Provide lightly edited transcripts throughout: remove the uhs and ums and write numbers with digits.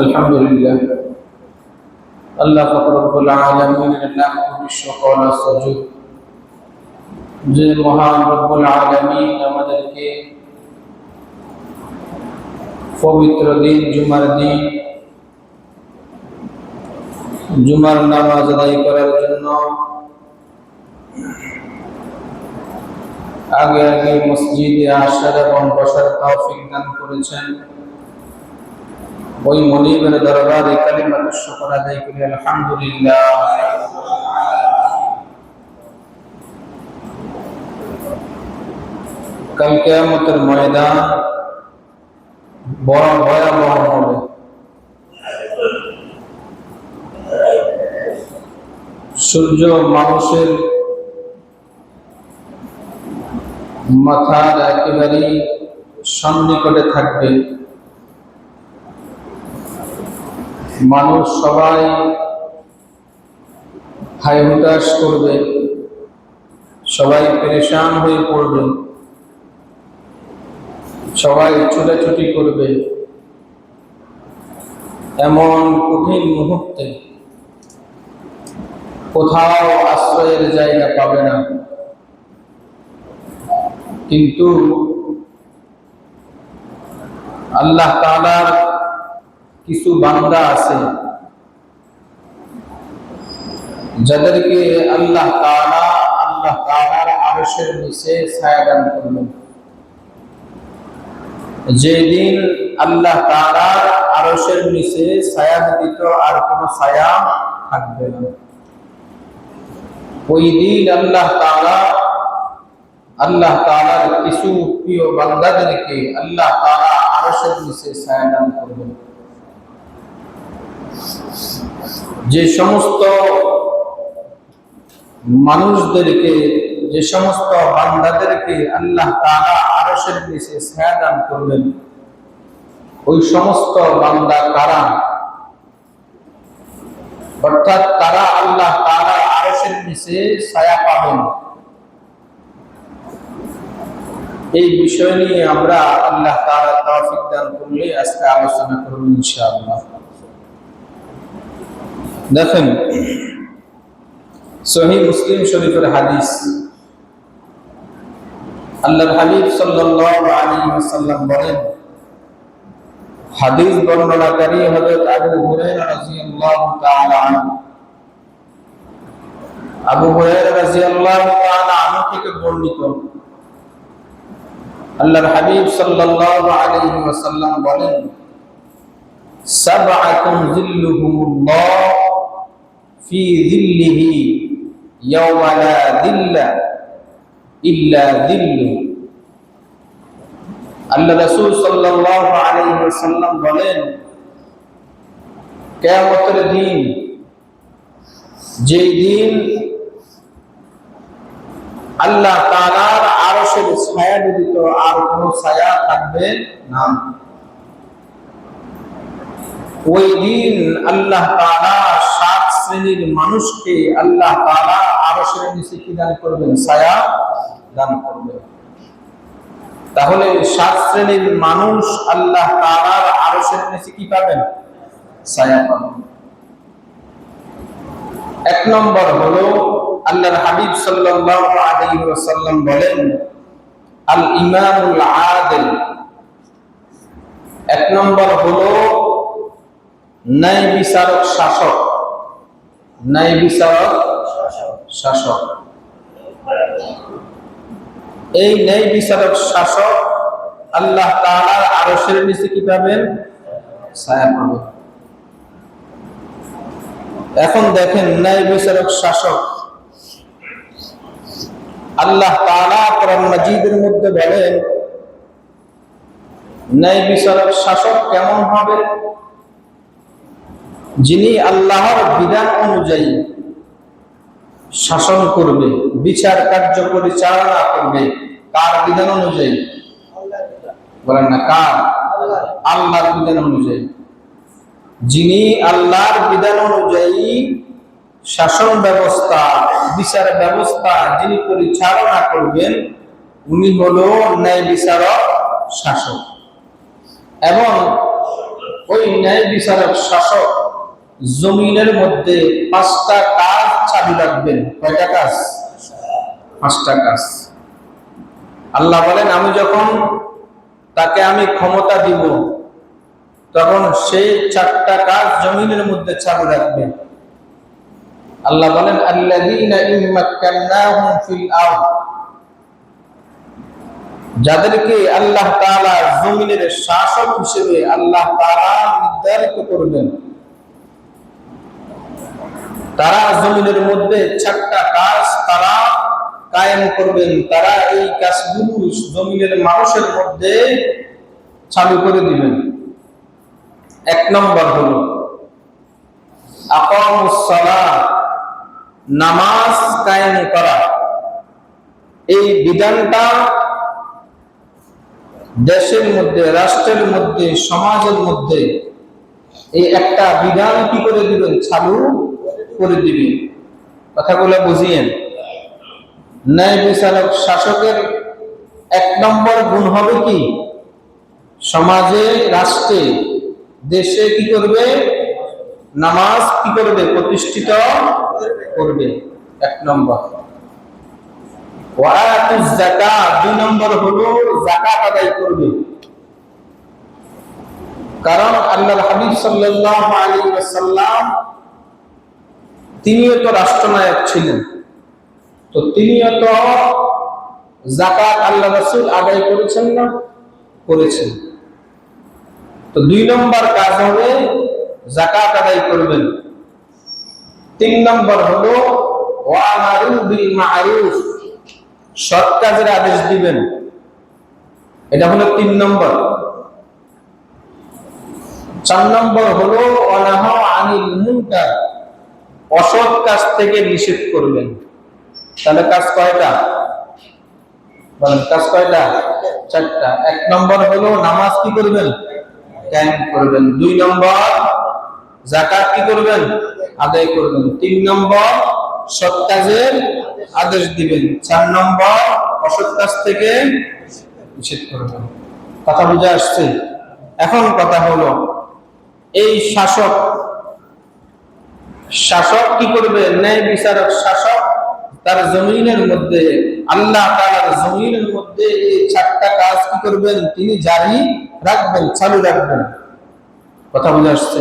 আলহামদুলিল্লাহ আল্লাহ পাক রব্বুল আলামিনের লাখো শুকর ও সুজুদ যে মহান রব্বুল আলামিন আমাদেরকে পবিত্র দিন জুমার নামাজ আদায় করার জন্য আগে আগে মসজিদে আসার এবং বসার তৌফিক দান করেছেন। ওই মনিবের দরবারে কালিমাতুশ শুকর আদায় করি আলহামদুলিল্লাহ। কাল কিয়ামতের ময়দান বড় ভয়াবহ হবে। সূর্য মানুষের মাথার একেবারে সন্নিকটে থাকবে। মানুষ সবাই হায় হুতাশ করবে, সবাই পেরেশান হয়ে পড়বে, সবাই ছুটাছুটি করবে। এমন কঠিন মুহূর্তে কোথাও আশ্রয়ের জায়গা পাবে না। কিন্তু আল্লাহ তাআলার কিছু বান্দা আছে যাদেরকে আল্লাহ তাআলার আরশের নিচে ছায়া দান করবেন। যেদিন আল্লাহ তাআলার আরশের নিচে ছায়া ব্যতীত আর কোনো ছায়া থাকবে না, ওই দিন আল্লাহ তাআলার কিছু প্রিয় বান্দাদেরকে আল্লাহ তাআলা আরশের নিচে ছায়া দান করবেন। যে সমস্ত মানুষদেরকে, যে সমস্ত বান্দাদেরকে আল্লাহ তাআলা আরশের নিচে ছায়া দান করবেন, ওই সমস্ত বান্দা কারা? অর্থাৎ তারা আল্লাহ তাআলা আরশের নিচে ছায়া পাবেন। এই বিষয় নিয়ে আমরা আল্লাহ তাআলা তৌফিক দান করলে আজকে আলোচনা করব ইনশাআল্লাহ। দেখেন, সহিহ মুসলিম শরীফের হাদিস, আল্লাহর হাবিব সাল্লাল্লাহু আলাইহি ওয়াসাল্লাম বলেন, হাদিস বর্ণনাকারী হযরত আবু হুরায়রা রাদিয়াল্লাহু তাআলা আনহু, আবু হুরায়রা রাদিয়াল্লাহু তাআলা আনহু থেকে বর্ণিত, আল্লাহর হাবিব সাল্লাল্লাহু আলাইহি ওয়াসাল্লাম বলেন, সাবআতুন যিল্লুহুমুল্লাহ ফি যিল্লিহি ইয়াওমা লা যিল্লা ইল্লা যিল্লু। আল্লাহ রাসূল সাল্লাল্লাহু আলাইহি ওয়াসাল্লাম বলেন, কিয়ামতের দিন, যেই দিন আল্লাহ তাআলার আরশের ছায়া ব্যতীত আর কোনো ছায়া থাকবে না, ওই দিন আল্লাহ তাআলা 7 শ্রেণীর মানুষকে আল্লাহ তাআলা আরশের নিচে কি দান করবেন? ছায়া দান করবেন। তাহলে 7 শ্রেণীর মানুষ আল্লাহ তাআলার আরশের নিচে কি পাবেন? ছায়া পাবেন। এক নম্বর হলো, আল্লাহর হাবিব সাল্লাল্লাহু আলাইহি ওয়াসাল্লাম বলেন, আল ইমামুল আদিল। এক নম্বর হলো ন্যায় বিচারক শাসক। ন্যায় বিচারক শাসক, এই ন্যায় বিচারক শাসক আল্লাহ তাআলার আরশের নিচে কি পাবেন? ছায়া পাবেন। এখন দেখেন, ন্যায় বিচারক শাসক আল্লাহ তাআলা কোরআন মাজিদের মধ্যে বলেন, ন্যায় বিচারক শাসক কেমন হবে? যিনি আল্লাহর বিধান অনুযায়ী শাসন করবে, বিচার কার্য পরিচালনা করবে। কার বিধান অনুযায়ী? বলেন না, কার? আল্লাহর বিধান অনুযায়ী। যিনি আল্লাহর বিধান অনুযায়ী শাসন ব্যবস্থা, বিচার ব্যবস্থা যিনি পরিচালনা করবেন, উনি হলো ন্যায় বিচারক শাসক। এবং ওই ন্যায় বিচারক শাসক জমিনের মধ্যে 5টা কাজ চালু রাখবেন। কয়টা কাজ? 5টা কাজ। আল্লাহ বলেন, আমি যখন তাকে আমি ক্ষমতা দিব তখন সেই 4টা কাজ জমিনের মধ্যে চালু রাখবে। আল্লাহ বলেন, আল্লাযীনা ইম্মাক্কান্নাহুম ফিল আরদ, যাদেরকে আল্লাহ তাআলা জমিনের শাসক হিসেবে আল্লাহ তাআলা নির্ধারিত করবেন, তারা জমিনের মধ্যে 4টা কাজ তারা কায়েম করবেন। তারা এই কাজগুলো জমিনের মানুষের মধ্যে চালু করে দিবেন। 1 নম্বর হলো আকামুস সালাত, নামাজ কায়েম করা। এই বিধানটা দেশের মধ্যে, রাষ্ট্রের মধ্যে, সমাজের মধ্যে এই একটা বিধান কি করে দিবেন? চালু করে দিবেন। কথাগুলো বুঝিয়েন। ন্যায় বিচারক শাসকের 1 নম্বর গুণ হবে কি? সমাজে, রাষ্ট্রে, দেশে কি করবে? নামাজ কি করবে? প্রতিষ্ঠিত করবে। 1 নম্বর। ওয়াতুজ যাকাত, 2 নম্বর হলো যাকাত আদায় করবে। কারণ আল্লাহর হাবিব সাল্লাল্লাহু আলাইহি ওয়াসাল্লাম তিনিও তো রাষ্ট্রনায়ক ছিলেন, তো তিনিও তো যাকাত আল্লাহ রাসূল আদায় করেছেন না? করেছেন। তো 2 নম্বর কাজ হবে যাকাত আদায় করবেন। 3 নম্বর হলো ওয়ামারু বিল মা'রুফ, সৎ কাজের আদেশ দিবেন। এটা হলো 3 নম্বর। 4 নম্বর হলো ওয়ানাহা আনিল মুনকার, অসৎ কাজ থেকে নিষেধ করবেন। তাহলে কাজ কয়টা? বলেন, কাজ কয়টা? 4টা। 1 নম্বর হলো নামাজ কি করবেন? কায়েম করবেন। 2 নম্বর যাকাত কি করবেন? আদায় করবেন। 3 নম্বর সৎ কাজের আদেশ দিবেন। 4 নম্বর অসৎ কাজ থেকে নিষেধ করবেন। কথা বুঝে আসছে? এখন কথা হলো, এই শাসক কি করবে? ন্যায় বিচারক শাসক তার জমিনের মধ্যে, আল্লাহ তাআলার জমিনের মধ্যে এই 4টা কাজ কি করবেন? তিনি জারি রাখবেন, চালু রাখবেন। কথা বুঝে আসছে?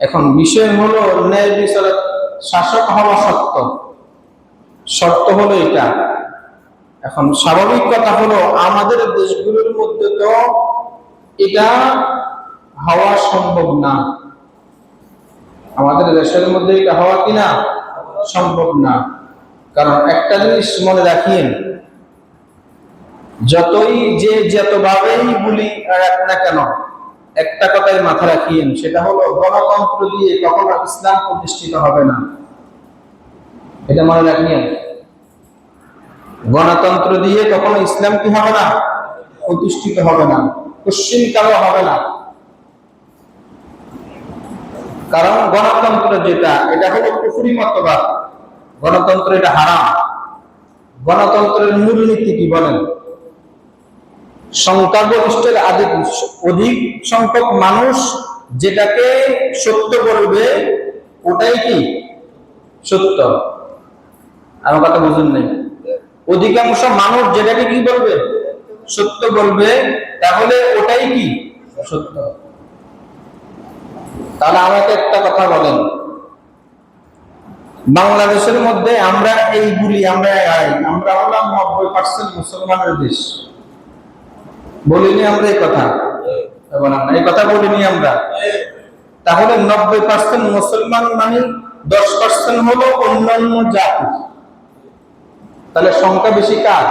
এখন বিষয় হলো, ন্যায় বিচারক শাসক হওয়া শর্ত হলো এটা। এখন স্বাভাবিক কথা হলো, আমাদের দেশগুলোর মধ্যে তো এটা হওয়া সম্ভব না। আমাদের দেশের মধ্যে এটা হওয়া কিনা সম্ভব না। কারণ একটা জিনিস মনে রাখিয়েন, যতই যে যতভাবেই বলি না কেন, একটা কথাই মাথা রাখিয়েন, সেটা হলো গণতন্ত্র দিয়ে কখনো ইসলাম প্রতিষ্ঠিত হবে না। এটা মনে রাখিয়েন। গণতন্ত্র দিয়ে কখনো ইসলাম কি হবে না? প্রতিষ্ঠিত হবে না, কোশ্চিনকালও হবে না। কারণ গণতন্ত্র যেটা, এটা হলো কুফরি মতবাদ। গণতন্ত্র এটা হারাম। গণতন্ত্রের মূলনীতি কি বলেন? সংখ্যাগরিষ্ঠের অধিক সংখ্যক মানুষ যেটাকে সত্য বলবে ওটাই কি সত্য। আমার কথা বুঝুন নাই? অধিকাংশ মানুষ যেটাকে কি বলবে? সত্য বলবে, তাহলে ওটাই কি সত্য। তাহলে আমাকে একটা কথা বলেন, বাংলাদেশের মধ্যে আমরা এইগুলি আমরা হলাম 90% মুসলমানের দেশ, বলিনি আমরা এই কথা? এই কথা বলিনি আমরা? তাহলে 90% মুসলমান মানে 10% হলো অন্যান্য জাতি। তাহলে সংখ্যা বেশি কার?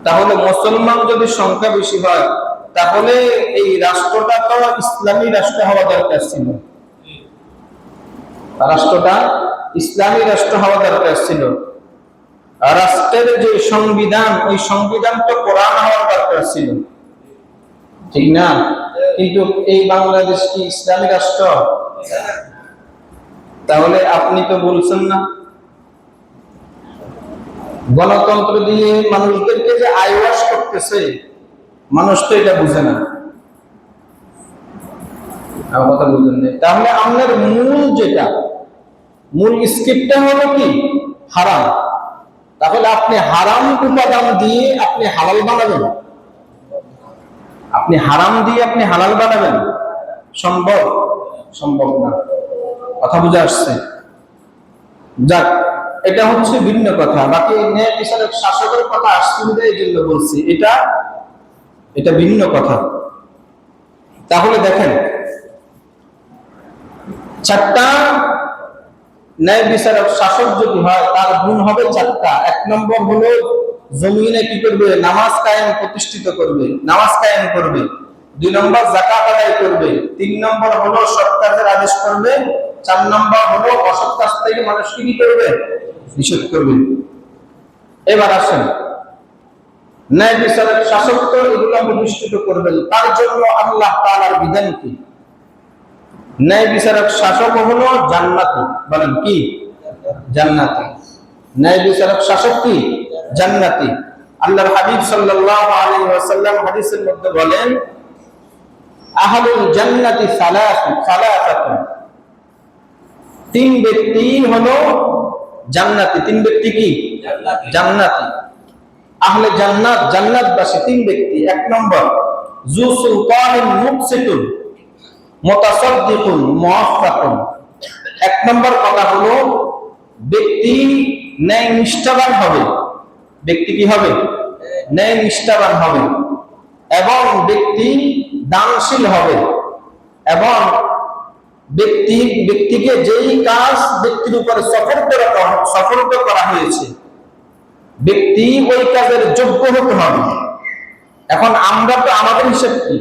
তাহলে মুসলমান যদি সংখ্যা বেশি হয়, তাহলে এই রাষ্ট্রটা তো ইসলামী রাষ্ট্র হওয়া দরকার ছিল। রাষ্ট্রটা ইসলামী রাষ্ট্র হওয়া দরকার ছিল। রাষ্ট্রের যে সংবিধান, ওই সংবিধান তো কোরআন হওয়ার দরকার ছিল, ঠিক না? কিন্তু এই বাংলাদেশ কি ইসলামী রাষ্ট্র? তাহলে আপনি তো বলছেন না। গণতন্ত্র দিয়ে মানুষদেরকে যে আইওয়াশ করতেছে, মানুষ তো এটা বুঝে না। আমার কথা বুঝলেন না? তাহলে আপনার মূল স্ক্রিপ্টটা হলো কি? হারাম। তাহলে আপনি হারাম উপাদান দিয়ে আপনি হালাল বানাবেন? আপনি হারাম দিয়ে আপনি হালাল বানাবেন? সম্ভব? সম্ভব না। কথা বুঝে আসছে? যাক, এটা হচ্ছে ভিন্ন কথা। বাকি ন্যায় বিচারক শাসকের কথা আসছে এই জন্য বলছি, এটা ভিন্ন কথা। তাহলে দেখেন, চারটা ন্যায় বিচারক শাসক যদি হয় তার গুণ হবে চারটা। এক নম্বর হলো জমিনে কি করবে? নামাজ কায়েম প্রতিষ্ঠিত করবে, নামাজ কায়েম করবে। 2 নম্বর যাকাত আদায় করবে। 3 নম্বর হলো সৎ কাজের আদেশ করবে। 4 নম্বর হলো অসৎ কাজ থেকে মানুষকে কি করবে? নিষেধ করবে। এবার আসেন, ন্যায় বিচারক শাসক তো এগুলো প্রতিষ্ঠিত করবেন, তার জন্য আল্লাহ তাআলার বিধান কি? ন্যায় বিচারক শাসক হলো জান্নাতি। বলেন কি? জান্নাতি। ন্যায় বিচারক শাসক কি? জান্নাতি। আল্লাহর হাবিব সাল্লাল্লাহু আলাইহি ওয়াসাল্লাম হাদিসের মধ্যে বলেন, আহলুল জান্নাতি সালাসাতুন, 3 ব্যক্তি হলো জান্নাতি। 3 ব্যক্তি কি? জান্নাতি। আহলে জান্নাত, জান্নাতবাসী 3 ব্যক্তি। 1 নম্বর যু সুলতানিন মুকসিতুন মুতাসাদ্দিকুন মুআফফাকুন। 1 নম্বর কথা হলো ব্যক্তি ন্যায় নিষ্ঠাবান হবে। ব্যক্তি কি হবে? ন্যায় নিষ্ঠাবান হবে। এবং ব্যক্তি দানশীল হবে। এবং ব্যক্তিকে যেই কাজ ব্যক্তির উপরে সফল করা হয়েছে, ব্যক্তি ওই কাজের যোগ্য হতে হবে। এখন আমরা তো আমাদের হিসাব কি?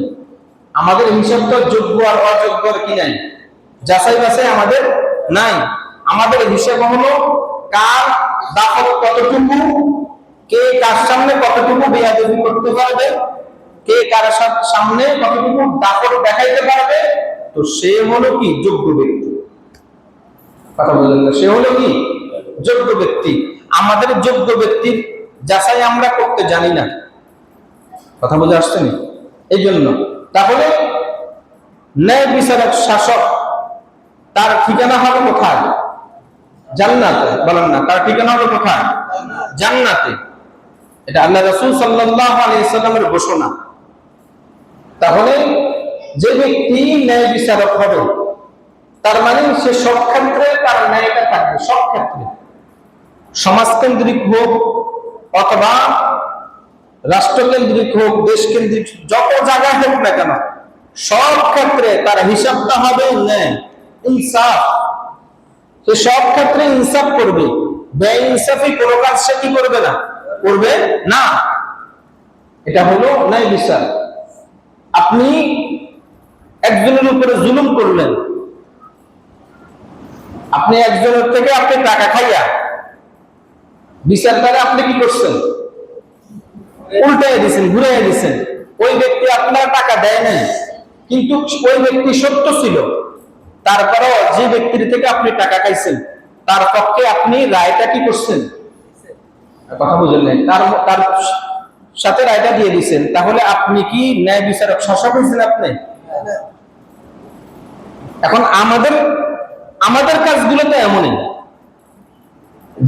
আমাদের হিসাব তো যোগ্য আর অযোগ্যর কি নাই, যাচাই বাছাই আমাদের নাই। আমাদের হিসাব হলো কার দাখল কতটুকু, কে কার সামনে কতটুকু বেয়াদবি করতে পারবে, কে কার সামনে কতটুকু দাখল দেখাইতে পারবে, তো সে হলো কি? যোগ্য ব্যক্তি। কথা বললেন না? সে হলো কি? যোগ্য ব্যক্তি। আমাদের যোগ্য ব্যক্তির যাচাই আমরা করতে জানি না। কথা বুঝে আসছে না? এই জন্য তাহলে ন্যায় বিচারক শাসক তার ঠিকানা হবে কোথায়? জান্নাতে। বলেন না, তার ঠিকানা হবে কোথায়? জান্নাতে। এটা আল্লাহ রাসূল সাল্লাল্লাহু আলাইহি ওয়াসাল্লামের ঘোষণা। তাহলে যে ব্যক্তি ন্যায় বিচারক হবে তার মানে সে সব ক্ষেত্রে তার ন্যায়টা থাকবে। সব ক্ষেত্রে, সমাজকেন্দ্রিক হোক অথবা রাষ্ট্রকেন্দ্রিক হোক, দেশকেন্দ্রিক, যত জায়গায় হোক না কেন, সব ক্ষেত্রে তার হিসাবটা হবে ন্যায়, ইনসাফ। সে সব ক্ষেত্রে ইনসাফ করবে। বেইনসাফি কোনো কাজ সে কি করবে না? করবে না। এটা হলো ন্যায় বিচার। আপনি একজনের উপরে জুলুম করলেন, আপনি একজনের থেকে আপনি টাকা খাইয়া বিচারটারে আপনি কি করছেন? উল্টাই দিচ্ছেন, ঘুরাই দিচ্ছেন। ওই ব্যক্তি আপনার টাকা দেয় নাই, কিন্তু ওই ব্যক্তি সত্য ছিল। তারপরেও যে ব্যক্তির থেকে আপনি টাকা খাইছেন তার পক্ষে আপনি রায়টা কি করছেন? কথা বুঝলেন নাই? তার সাথে রায়টা দিয়ে দিচ্ছেন। তাহলে আপনি কি ন্যায় বিচারক শাসক হয়েছেন? আপনি এখন আমাদের কাজগুলো তো এমনই,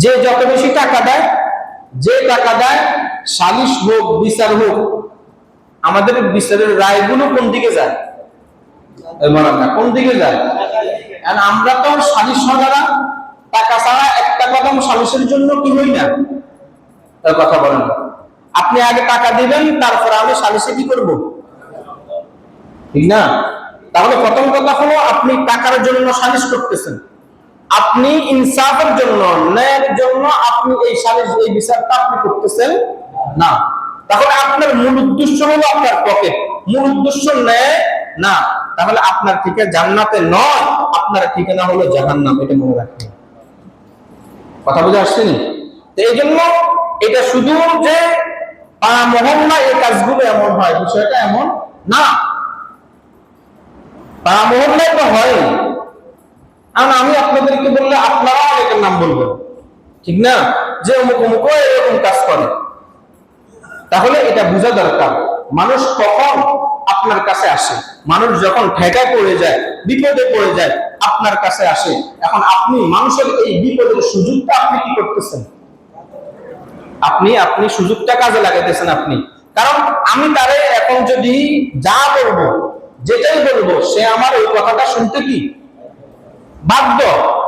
যে যত বেশি টাকা দেয়, যে টাকা দেয়, সালিশ হোক বিচার হোক, আমাদের বিচারের রায়গুলো কোন দিকে যায়? কোন দিকে যায়? আমরা তো সালিশ ছাড়া, টাকা ছাড়া একটা কদম সালিশের জন্য কি হই না। তার কথা বলেন, আপনি আগে টাকা দিবেন, তারপর আমি সালিশে কি করব? ঠিক না? তাহলে প্রথম কথা হলো আপনি টাকার জন্য সালিশ করতেছেন, আপনি ইনসাফের জন্য, ন্যায়ের জন্য আপনি এই সালিশ, এই বিচারটা আপনি করতেছেন না। তাহলে আপনার মূল উদ্দেশ্য হলো আপনার পকেট, মূল উদ্দেশ্য ন্যায় না। তাহলে আপনার ঠিকানা জান্নাতে নয়, আপনার ঠিকানা হলো জাহান্নাম। এটা মনে রাখবেন। কথা বুঝে আসছে নি? এই জন্য এটা শুধু যে পাড়া মহল্লা এই কাজগুলো এমন হয়, বিষয়টা এমন না। পাড়া মহল্লায় তো হয়। কারণ আমি আপনাদেরকে বললে আপনারা অনেকের নাম বলবেন, ঠিক না? যে অমুক অমুক এরকম কাজ করে। তাহলে এটা বোঝা দরকার, মানুষ কখন আপনার কাছে আসে। মানুষ যখন ঠেকায় পড়ে যায়, বিপদে পড়ে যায়, আপনার কাছে আসে। এখন আপনি মানুষের এই বিপদের সুযোগটা আপনি কি করতেছেন? আপনি সুযোগটা কাজে লাগাইতেছেন আপনি। কারণ আমি তারে এখন যদি যা বলবো, যেটাই বলবো, সে আমার ওই কথাটা শুনতে কি বাধ্য।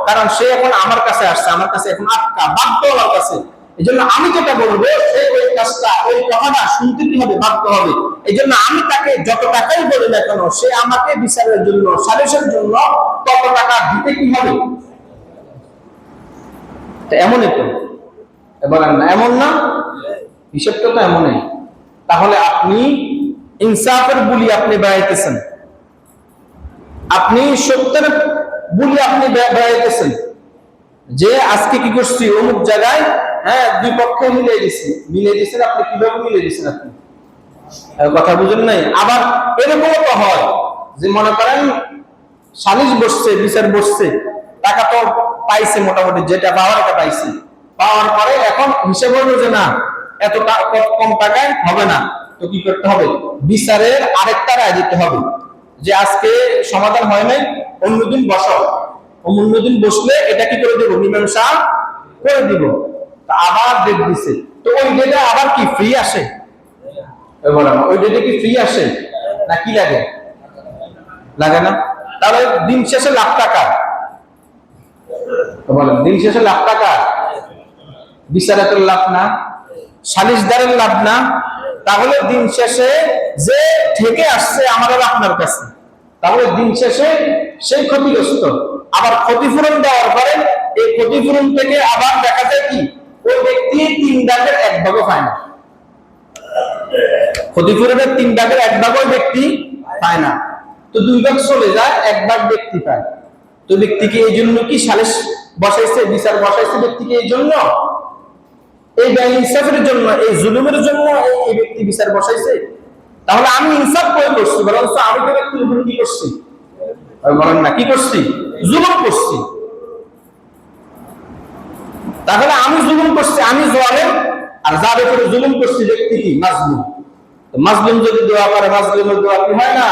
কারণ সে এখন আমার কাছে আসছে, আমার কাছে এখন আটকা, বাধ্য আমার কাছে। এই জন্য আমি যেটা বলবো, সে ওই কাজটা, ওই কথাটা শুনতে কি হবে, বাধ্য হবে। এই জন্য আমি তাকে যত টাকাই বলি না কেন, সে আমাকে বিচারের জন্য, সালিশের জন্য তত টাকা দিতে কি হবে। এমনই তো, বলেন না এমন না? হিসেবটা তো এমনই। তাহলে আপনি ইনসাফের বুলি আপনি বেড়াইতেছেন, আপনি সত্যের বুলি আপনি বেড়াইতেছেন, যে আজকে কি করছি অমুক জায়গায়, হ্যাঁ, দুই পক্ষ মিলে দিচ্ছেন। আপনি কিভাবে মিলে দিচ্ছেন? আপনি কথা বুঝেন নাই? আবার এরকমও তো হয় যে মনে করেন সালিশ বসছে, বিচার বসছে, টাকা তো পাইছে, মোটামুটি যেটা পাওয়ার এটা পাইছে। পাওয়ার পরে এখন হিসেব হলো যে না, এত কম টাকায় হবে না, তো কি করতে হবে? বিচারের আরেকটা রায় দিতে হবে যে আজকে সমাধান হয় নাই, অন্যদিন বসাও। অন্যদিন বসলে এটা কি করে দেবো, মীমাংসা করে দিব। আবার ডেট দিছে, তো ওই ডেটে আবার কি ফ্রি আসে? ওই ডেটে কি ফ্রি আসে না কি লাগে? লাগে না। তাহলে দিন শেষে লাখ টাকা, বলেন দিন শেষে লাখ টাকা বিচারকের লাভ না, সালিশদারের লাভ না। তাহলে দিন শেষে যে ঠেকে আসছে আমাদের আপনার কাছে, তাহলে দিন শেষে সেই ক্ষতিগ্রস্ত। আবার ক্ষতিপূরণ দেওয়ার পরে এই ক্ষতিপূরণ থেকে আবার দেখা যায় কি ওই ব্যক্তি 3 ভাগের 1 ভাগও পায় না। ক্ষতিপূরণের 3 ভাগের 1 ভাগ ওই ব্যক্তি পায় না, তো 2 ভাগ চলে যায়, 1 ভাগ ব্যক্তি পায়। তো ব্যক্তিকে এই জন্য কি সালিশ বসাইছে, বিচার বসাইছে ব্যক্তিকে এই জন্য, এই ইনসাফের জন্য, এই জুলুমের জন্য এই ব্যক্তি বিচার বসাইছে। তাহলে আমি ইনসাফ করে করছি, বরঞ্চ আমি তো ব্যক্তির উপর কি করছি, বলেন না কি করছি, জুলুম করছি। তাহলে আমি জুলুম করছি, আমি জালেম, আর যার উপরে জুলুম করছি ব্যক্তি কি মাজলুম। তো মাজলুম যদি দোয়া করে, মাজলুমের দোয়া কি হয় না?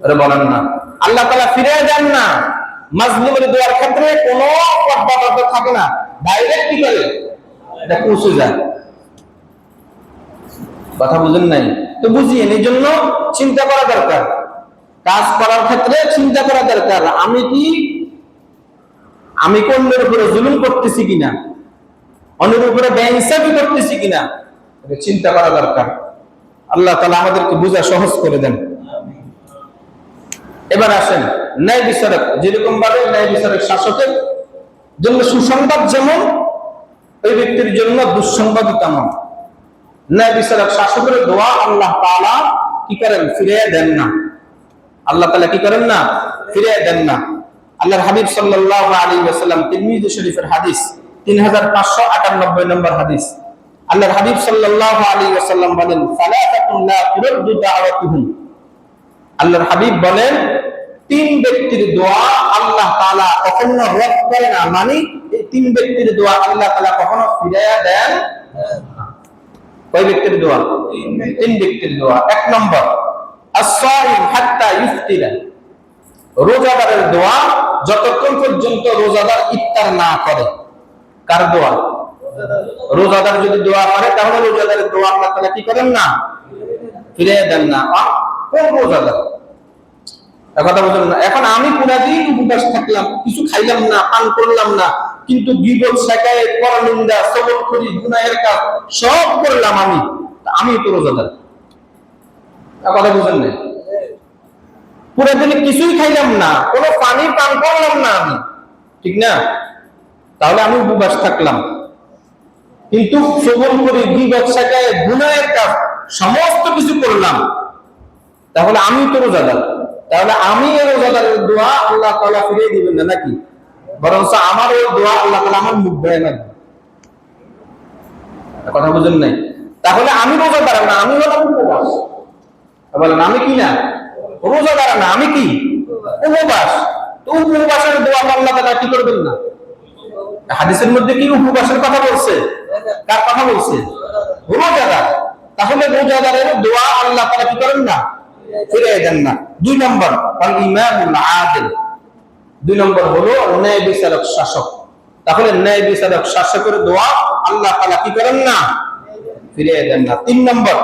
আরে বলেন না, আল্লাহ তাআলা ফিরিয়ে দেন না। মাজলুমের দোয়ার ক্ষেত্রে কোনো পর্দা থাকে না, ডাইরেক্ট কি করে এটা পৌঁছে যায়। কথা বুঝেন নাই? তো বুঝিয়ে এই জন্য চিন্তা করা দরকার, কাজ করার ক্ষেত্রে চিন্তা করা দরকার, আমি অন্যের উপরে জুলুম করতেছি কিনা, অন্যের উপরে বেইনসাফি করতেছি কিনা, এটা চিন্তা করা দরকার। আল্লাহ তাআলা আমাদেরকে বোঝা সহজ করে দেন। এবার আসেন ন্যায় বিচারক, যেরকম ভাবে ন্যায় বিচারক শাসকের জন্য সুসংবাদ যেমন, ওই ব্যক্তির জন্য দুঃসংবাদ তেমন। ন্যায় বিচারক শাসকের দোয়া আল্লাহ তাআলা কি করেন, ফিরিয়ে দেন না। আল্লাহ তাআলা কি করেন না, ফিরিয়ে দেন না। আল্লাহর হাবিব সাল্লাল্লাহু আলাইহি ওয়াসাল্লাম, তিরমিজি শরীফের হাদিস 3598 নম্বর হাদিস, আল্লাহর হাবিব সাল্লাল্লাহু আলাইহি ওয়াসাল্লাম বলেন, সালাতাতুন লা তুরদ্দু দাওয়াতুহুম। আল্লাহর হাবিব বলেন 3 ব্যক্তির দোয়া আল্লাহ তাআলা কখনো রদ করে না, মানে এই 3 ব্যক্তির দোয়া আল্লাহ তাআলা কখনো ফিরিয়ে দেন না। কয় ব্যক্তির দোয়া? 3 ব্যক্তির দোয়া। 1 নম্বর as-সাইম হাত্তা ইফতিরা, রোজাদারের দোয়া যতক্ষণ পর্যন্ত রোজাদার ইফতার না করে। কার দোয়া? রোজাদার যদি দোয়া করে তাহলে রোজাদারের দোয়া আল্লাহ তাআলা কি করেন না, ফিরিয়ে দেন না। কোন রোজাদার? কথা বুঝলেন না? এখন আমি পুরা দিন উপবাস থাকলাম, কিছু খাইলাম না, পান করলাম না, কিন্তু গীবত, শিকায়েত, পরনিন্দা, সবলখুরি, গুনাহের কাজ সব করলাম আমি তো রোজাদার। কথা বুঝলেন না? পুরা দিনে কিছুই খাইলাম না, কোনো পানি পান করলাম না আমি, ঠিক না? তাহলে আমি উপবাস থাকলাম, কিন্তু সবলখুরি, গীবত, শিকায়েত, গুনাহের কাজ সমস্ত কিছু করলাম, তাহলে আমি তো রোজাদার। তাহলে আমি এই রোজাদারের দোয়া আল্লাহ তাআলা ফিরিয়ে দিবেন না নাকি? বরঞ্চ আমার ওই দোয়া আল্লাহ তাআলা আমার মুখ ধরে নেবেন। কথা বুঝেন নাই? তাহলে আমি রোজাদার না, আমি হলাম উপবাস। বলেন আমি কি না? রোজাদার না, আমি কি? উপবাস। তো উপবাসের দোয়া আল্লাহ তাআলা কি করবেন না? হাদিসের মধ্যে কি উপবাসের কথা বলছে? কার কথা বলছে? রোজাদার। তাহলে রোজাদারের দোয়া আল্লাহ তাআলা কি করেন না, ফিরিয়ে দেন না। 2 নম্বর আল ইমামুল আদিল, 2 নম্বর হলো ন্যায় বিচারক শাসক। তাহলে ন্যায় বিচারক শাসকের দোয়া আল্লাহ তাআলা কি করেন না, ফিরিয়ে দেন না। 3 নম্বর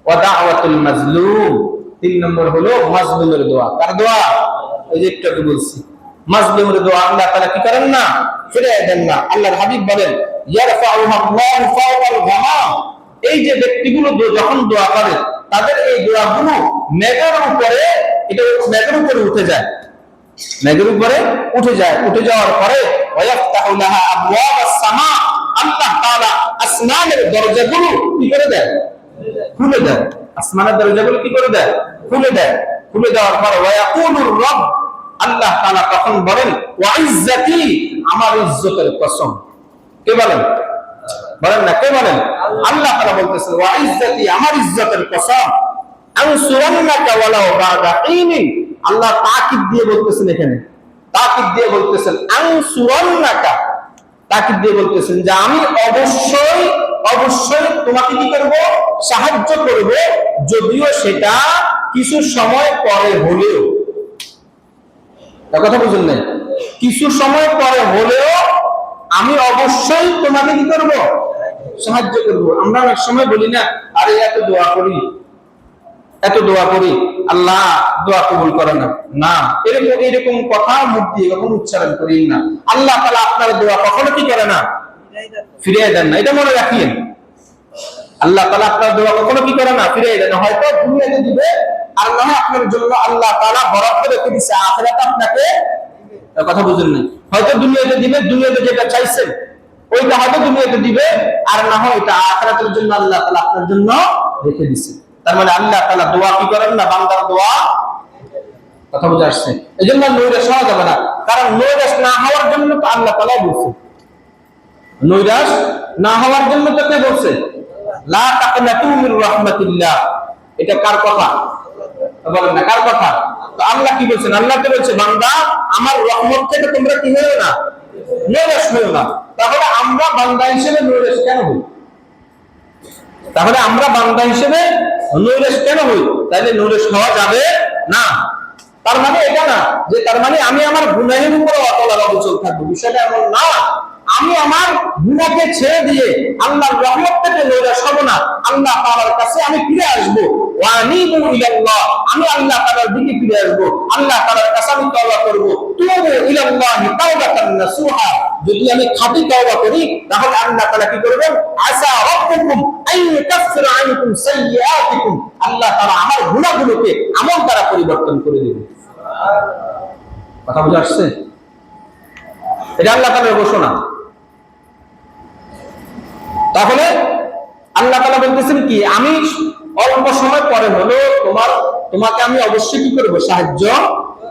ওয়া দাওয়াতুল মাজলুম, 3 নম্বর হলো মাজলুমের দোয়া। কার দোয়া? ওই যে একটু আগে বলছি, মাজলুমের দোয়া আল্লাহ তাআলা কি করেন না, ফিরিয়ে দেন না। আল্লাহর হাবিব বলেন ইয়ারফাউহা আল্লাহু ফাওকাল গামাম, এই যে ব্যক্তিগুলো যখন দোয়া করে তাদের এই দোয়াগুলো মেঘের উপরে, এটা মেঘের উপরে উঠে যায়, মেঘের উপরে উঠে যায়। উঠে যাওয়ার পরে ওয়াফতাহু লাহা আবওয়াবাস সামা, আল্লাহ তাআলা আসমানের দরজাগুলো কি করে দেয়, খুলে দেয়। আসমানের দরজাগুলো কি করে দেয়, খুলে দেয়। খুলে দেওয়ার পর ওয়ায়াকুলুর রব, আল্লাহ তাআলা তখন বলেন ওয়া ইজ্জতি, আমার ইজ্জতের কসম। কে বলেন? বলেন না, কে বলেন? আল্লাহ তাআলা বলতেছেন ওয়া ইজ্জতি, আমার ইজ্জতের কসম, আনসুরান্নাকা ওয়ালাউ বা'দা ঈনিন। আল্লাহ তাকিদ দিয়ে বলতেছেন, এখানে তাকিদ দিয়ে বলতেছেন আনসুরান্নাকা, তাকিদ দিয়ে বলতেছেন যে আমি অবশ্যই অবশ্যই তোমাকে কি করব, সাহায্য করব, যদিও সেটা কিছু সময় পরে হলেও। কথা বুঝুন নাই? কিছু সময় পরে হলেও আমি অবশ্যই তোমাকে কি করব, সাহায্য করব। আমরা অনেক সময় বলি না, আরে এত দোয়া করি, এত দোয়া করি, আল্লাহ দোয়া কবুল করে না। না, এরকম কথা মুখ দিয়ে কখনো উচ্চারণ করি না। আল্লাহ তাআলা আপনার দোয়া কখনো কি করে না, ফিরিয়ে দেন না। এটা মনে রাখিয়েন, আল্লাহ তাআলা আপনার দোয়া কখনো কি করে না, ফিরিয়ে দেন। হয়তো দুনিয়াতে দিবে, আর না আপনার জন্য আল্লাহ তাআলা বরাদ্দ রেখে দিয়েছে আখিরাতে আপনাকে। কথা বুঝেন না? হয়তো দুনিয়াতে দিবে, দুনিয়াতে যেটা চাইছেন ওইটা হয়তো দুনিয়াতে দিবে, আর না হয় এটা আখিরাতের জন্য আল্লাহ তাআলা আপনার জন্য রেখে দিয়েছে। তার মানে আল্লাহ তাআলা দোয়া কি করেন না, বান্দার দোয়া। কথা বুঝে আসছে? এজন্য নৈরাশ হওয়া যাবে না, কারণ নৈরাশ না হওয়ার জন্য তো আল্লাহ তাআলা বলছে, নৈরাশ না হওয়ার জন্য তো কে বলছে, লা তাকনাতু মির রাহমাতিল্লাহ। এটা কার কথা? বলেন না, কার কথা? তো আল্লাহ কি বলছেন? আল্লাহ তো বলছে বান্দা আমার রহমত থেকে তোমরা কি হয়ো না, নৈরাশ হয়ো না। তাহলে আমরা বান্দা হিসেবে নৈরাশ কেন হই? তাহলে আমরা বান্দা হিসেবে নৈরাশ কেন হই? তাহলে নৈরাশ হওয়া যাবে না। তার মানে এটা না যে তার মানে আমি আমার গুনাহের উপর অটল আর অবিচল থাকবো, বিষয়টা এমন না। আমি আমার গুনাহকে ছেড়ে দিয়ে আল্লাহর রহমত থেকে নৈরাশ হব না, আল্লাহ তাআলার কাছে আমি ফিরে আসবো। ওয়া আনিবু ইলাল্লাহ, আমি আল্লাহ তাআলার দিকে ফিরে আসবো, আল্লাহ তাআলার কাছে আমি তওবা করব। তুবু ইলাল্লাহি তাওবাতান নাসুহা, যদি আমি খাঁটি তওবা করি তাহলে আল্লাহ তাআলা কি করবেন, আসা রাব্বুকুম আন ইউকাফিরা আনকুম সাইয়্যাতিকুম, আল্লাহ তাআলা আমার গুনাহগুলোকে আমল দ্বারা পরিবর্তন করে দিবেন। কথা বুঝে আসছে? এটা আল্লাহ তাআলার ঘোষণা। তাহলে আল্লাহ তাআলা বলতেছেন কি, আমি অল্প সময় পরে হলো তোমাকে আমি অবশ্যই কি করব, সাহায্য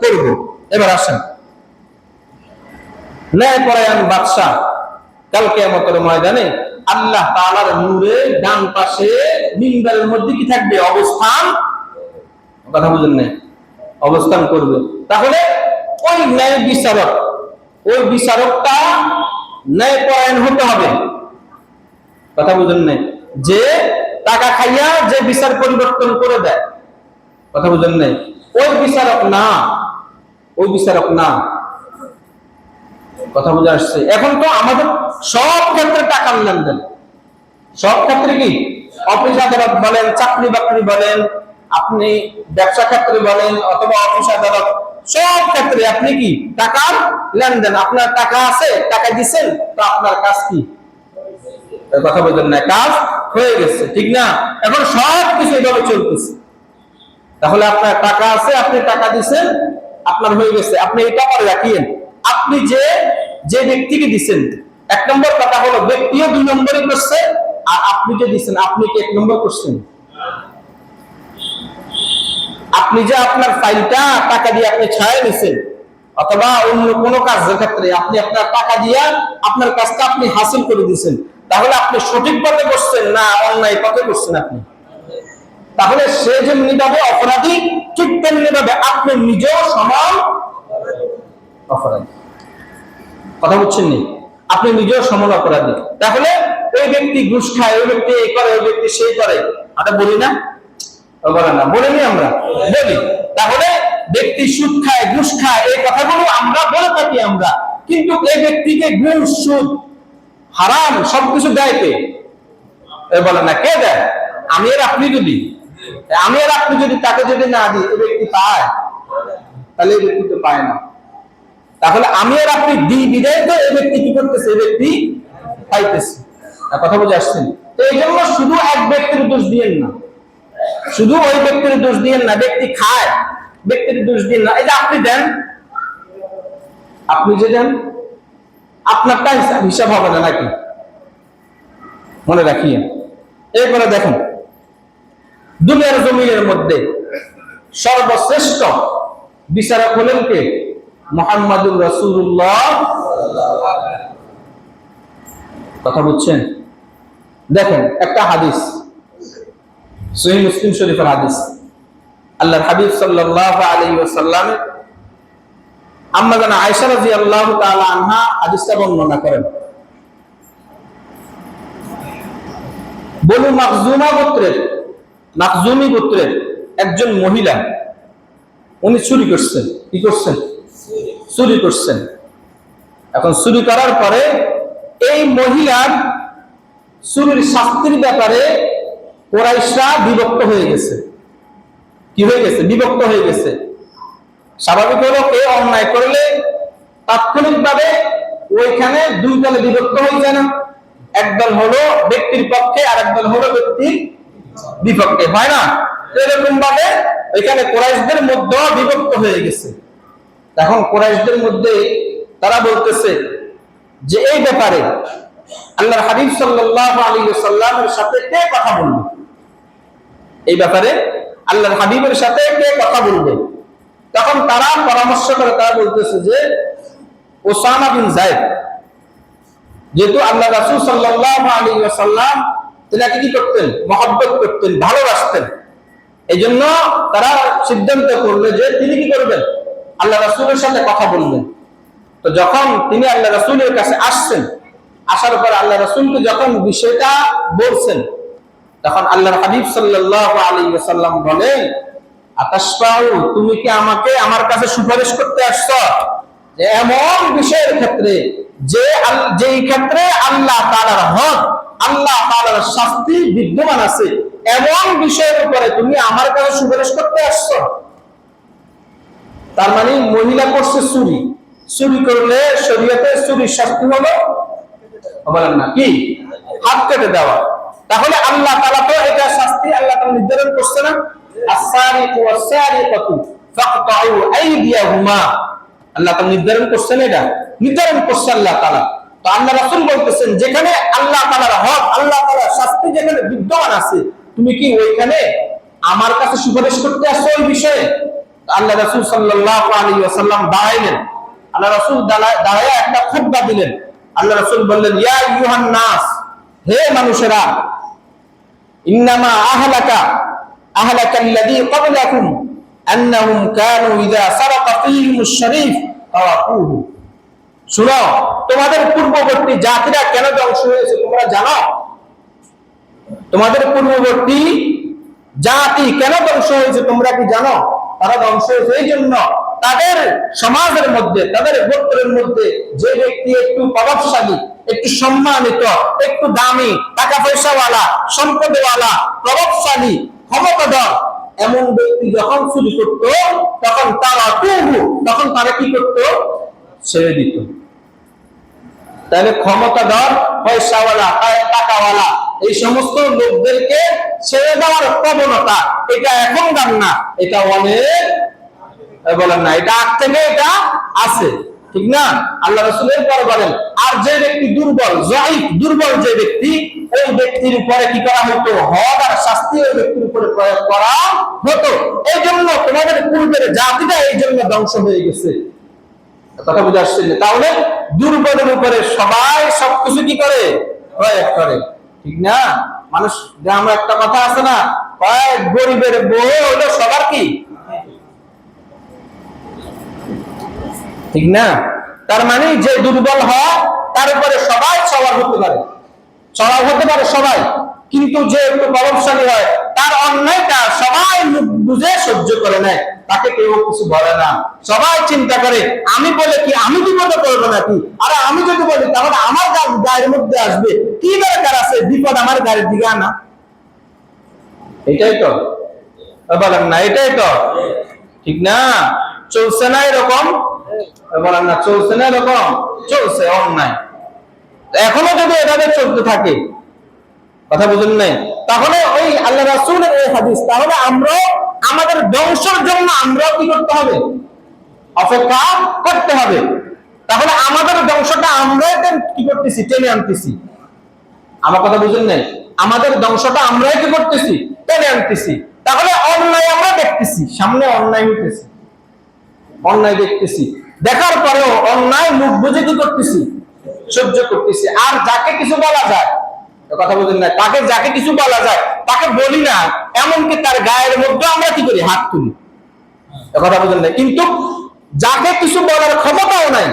করব। এবার আসেন, ন্যায়পরায়ণ বাদশা কাল কিয়ামতের ময়দানে আল্লাহ তাআলার নূরে ডান পাশে মিম্বারের মধ্যে কি থাকবে, অবস্থান। কথা বুঝেন নাই? অবস্থান করবে। তাহলে ওই ন্যায় বিচারক, ওই বিচারকটা ন্যায়পরায়ণ হতে হবে। কথা বুঝেন নাই? যে টাকা খাইয়া যে বিচার পরিবর্তন করে দেয়, কথা বুঝেন নাই? ওই বিচারক না, ওই বিচারক না। কথা বুঝে আসছে? এখন তো আমাদের সব ক্ষেত্রে টাকার লেনদেন, সব ক্ষেত্রে কি, অফিস আদালত বলেন, চাকরি বাকরি বলেন, আপনি ব্যবসা ক্ষেত্রে বলেন, অথবা অফিস আদালত, সব ক্ষেত্রে আপনি কি টাকার লেনদেন। আপনার টাকা আছে, টাকা দিচ্ছেন, তো আপনার কাজ কি? কথা বলতেন না, কাজ হয়ে গেছে, ঠিক না? এখন সব কিছু এভাবে চলতেছে। তাহলে আপনার টাকা আছে, আপনি টাকা দিচ্ছেন, আপনার হয়ে গেছে, আপনি এটা করে রাখিয়েন। আপনি যে ব্যক্তিকে দিচ্ছেন, 1 নম্বর কথা হলো ব্যক্তিও 2 নম্বরই করছে, আর আপনি যে দিচ্ছেন আপনি কি 1 নম্বর করছেন? আপনি যে আপনার ফাইলটা টাকা দিয়ে আপনি ছাড়িয়ে নিছেন, অথবা অন্য কোনো কাজের ক্ষেত্রে আপনি আপনার টাকা দিয়ে আপনার কাজটা আপনি হাসিল করে দিয়েছেন, তাহলে আপনি সঠিক পথে করছেন না অন্যায় পথে করছেন আপনি? তাহলে সে যেমনি ভাবে অপরাধী, ঠিক তেমনি ভাবে আপনি নিজেও সমান অপরাধী। কথা বুঝছেন নি? আপনি নিজেও সমান অপরাধী। তাহলে ওই ব্যক্তি ঘুষ খায়, ওই ব্যক্তি এই করে, ওই ব্যক্তি সেই করে, আমরা বলি না? বলেন না? বলিনি? আমরা বলি। তাহলে ব্যক্তি সুদ খায়, ঘুষ খায়, এই কথাগুলো আমরা বলে থাকি আমরা, কিন্তু এই ব্যক্তিকে ঘুষ, সুদ, হারাম সবকিছু দেয় কে? বলেন না, কে দেয়? আমি আর আপনি যদি তাকে যদি না দিই, এই ব্যক্তি পায়? তাহলে এই ব্যক্তি তো পায় না। তাহলে আমি আর আপনি দিই বিদায় তো এই ব্যক্তি কি করতেছে? এই ব্যক্তি পাইতেছে। কথা বুঝে আসছেন? তো এই জন্য শুধু এক ব্যক্তির দোষ দিয়েন না, শুধু ওই ব্যক্তির দোষ দিয়েন না। ব্যক্তি খায়, ব্যক্তির দোষ দিন না। এই যে আপনি দেন, আপনি যে দেন, আপনারটা হিসাব হবে না নাকি? মনে রাখিয়ে। এরপরে দেখুন, দুনিয়ার জমিনের মধ্যে সর্বশ্রেষ্ঠ বিচারক হলেন কে? মুহাম্মাদুর রাসূলুল্লাহ। কথা বুঝছেন? দেখেন একটা হাদিস, সহিহ মুসলিম শরীফের হাদিস, আল্লাহর হাবিব সাল্লাল্লাহু আলাইহি ওয়াসাল্লাম আম্মা জানা আয়েশা রাদিয়াল্লাহু তাআলা আনহা হাদিসটা বর্ণনা করেন। বনু মাখজুমি গোত্রের একজন মহিলা, উনি চুরি করছেন। কি করছেন? চুরি করছেন। এখন চুরি করার পরে এই মহিলার চুরির শাস্তির ব্যাপারে কুরাইশরা বিভক্ত হয়ে গেছে। কি হয়ে গেছে? বিভক্ত হয়ে গেছে। স্বাভাবিক হলো, কে অন্যায় করলে তাৎক্ষণিকভাবে ওইখানে দুই দলে বিভক্ত হয়ে যায় না? একদল হলো ব্যক্তির পক্ষে, আর একদল হলো ব্যক্তির বিপক্ষে, হয় না? এরকম ভাবে এখানে কুরাইশদের মধ্যে বিভক্ত হয়ে গেছে। এখন কুরাইশদের মধ্যে তারা বলতেছে যে এই ব্যাপারে আল্লাহর হাবিব সাল্লাল্লাহু আলাইহি ওয়াসাল্লামের সাথে কে কথা বলবে? এই ব্যাপারে আল্লাহর হাবিবের সাথে কে কথা বলবে? তখন তারা পরামর্শ করে, তারা বলতেছে যে ওসামা বিন যায়েদ, যেহেতু আল্লাহ রাসূল সাল্লাল্লাহু আলাইহি ওয়াসাল্লাম তিনাকে কি করতেন? মহব্বত করতেন, ভালোবাসতেন। এই জন্য তারা সিদ্ধান্ত করলো যে তিনি কি করবেন? আল্লাহ রাসূলের সাথে কথা বলবেন। তো যখন তিনি আল্লাহ রাসূলের কাছে আসছেন, আসার পর আল্লাহ রাসূলকে যখন বিষয়টা বলছেন, তখন আল্লাহর হাবিব সাল্লাল্লাহু আলাইহি ওয়াসাল্লাম বলেন, আতাশফাউ, তুমি কি আমাকে আমার কাছে সুপারিশ করতে আসছো যে এমন বিষয়ের ক্ষেত্রে যেই ক্ষেত্রে আল্লাহ তাআলার হক, আল্লাহ তাআলার শাস্তি বিদ্যমান আছে, এমন বিষয়ের উপরে তুমি আমার কাছে সুপারিশ করতে আসছো? তার মানে মহিলা করছে চুরি, চুরি করলে শরীয়তে চুরির শাস্তি হলো, বলেন না কি? হাত কেটে দেওয়া। তাহলে আল্লাহ তাআলা তো এটা শাস্তি আল্লাহ তাআলা নির্ধারণ করছে না? as-sariqu was-sariqatu faqta'u aydiyahumaa, আল্লাহ তাআলা নির্ধারণ করছেন, এটা নির্ধারণ করছে আল্লাহ তাআলা। তো আল্লাহ রাসূল বলতেছেন, যেখানে আল্লাহ তাআলার হক, আল্লাহ তাআলার শাস্তি যেখানে বিদ্যমান আছে, তুমি কি ওইখানে আমার কাছে সুপারিশ করতে আসছো ওই বিষয়ে? আল্লাহ রাসূল সাল্লাল্লাহু আলাইহি ওয়াসাল্লাম দাঁড়াইলেন। আল্লাহ রাসূল দাঁড়ায় একটা খুতবা দিলেন। আল্লাহ রাসূল বললেন, ইয়া আইয়ুহান নাস, হে মানুষেরা, ইন্নামা আহলাকাল্লাযী ক্বাবলাকুম আন্নাহুম কানু ইযা সারাকা ফীহিমুশ শরীফ তাওয়াকুহু। শুনো, তোমাদের পূর্ববর্তী জাতিরা কেন ধ্বংস হয়েছে তোমরা জানো? তোমাদের পূর্ববর্তী জাতি কেন ধ্বংস হয়েছে তোমরা কি জানো? তারা ধ্বংস হয়েছে এই জন্য, তাদের সমাজের মধ্যে, তাদের গোত্রের মধ্যে যে ব্যক্তি একটু প্রভাবশালী, একটু সম্মানিত, একটু দামি, টাকা পয়সাওয়ালা, সম্পদওয়ালা, প্রভাবশালী, ক্ষমতাধর, এমন ব্যক্তি যখন চুরি করত, তখন তারা কি করত? ছেড়ে দিত। তাহলে ক্ষমতাধর, পয়সাওয়ালা, টাকাওয়ালা, এই সমস্ত লোকদেরকে ছেড়ে দেওয়ার প্রবণতা, এটা এখনকার না, এটা অনেক, বলেন না, এটা আগ থেকে এটা আছে, ঠিক না? আল্লাহ রাসূলের পর বলেন, আর যে ব্যক্তি দুর্বল, যায়িফ, দুর্বল যে ব্যক্তি, ওই ব্যক্তির উপরে কি করা হতো? হক আর শাস্তি ওই ব্যক্তির উপরে প্রয়োগ করা হতো। এই জন্য তোমাদের পূর্বের জাতিটা এই জন্য ধ্বংস হয়ে গেছে। কথা বুঝে আসছে? তাহলে দুর্বলের উপরে সবাই সবকিছু কি করে? প্রয়োগ করে, ঠিক না? মানুষ, গ্রামে একটা কথা আছে না, গরিবের বউ হলো সবার কি, ঠিক না? তার মানে যে দুর্বল হয় তার উপরে সবাই সবার হতে পারে, চড়াও হতে পারে সবাই, কিন্তু যে একটু প্রভাবশালী হয় তার অন্যায়টা সবাই মুখ বুঝে সহ্য করে নেয়, তাকে কেউ কিছু বলে না। সবাই চিন্তা করে আমি বলে কি আমি বিপদে করবো নাকি, আর আমি যদি বলি তাহলে আমার গায়ের মধ্যে আসবে, কি দরকার আছে বিপদ আমার গায়ের দিকে আনা। এটাই তো বলেন না, এটাই তো ঠিক না? চলছে না এরকম? বলেন না, চলছে না এরকম? চলছে অন্যায়। এখনো যদি এভাবে চলতে থাকে, কথা বুঝেন নাই, তাহলে ওই আল্লাহ রাসূলের এই হাদিস, তাহলে আমরা আমাদের ধ্বংসের জন্য আমরা কি করতে হবে? অপেক্ষা করতে হবে। তাহলে আমাদের ধ্বংসটা আমরাই কি করতেছি? টেনে আনতেছি। আমার কথা বুঝেন নাই? আমাদের ধ্বংসটা আমরাই কি করতেছি? টেনে আনতেছি। তাহলে অন্যায় আমরা দেখতেছি, সামনে অন্যায় হইতেছে, অন্যায় দেখতেছি, দেখার পরেও অন্যায় মুখ বুঝে কি করতেছি? সহ্য করতেছি। আর যাকে কিছু বলা যায়, কথা বুঝেন না, তাকে যাকে কিছু বলা যায় তাকে বলি না, এমনকি তার গায়ের মধ্যে আমরা কি করি? হাত তুলি। কথা বুঝেন না, কিন্তু যাকে কিছু বলার ক্ষমতাও নাই,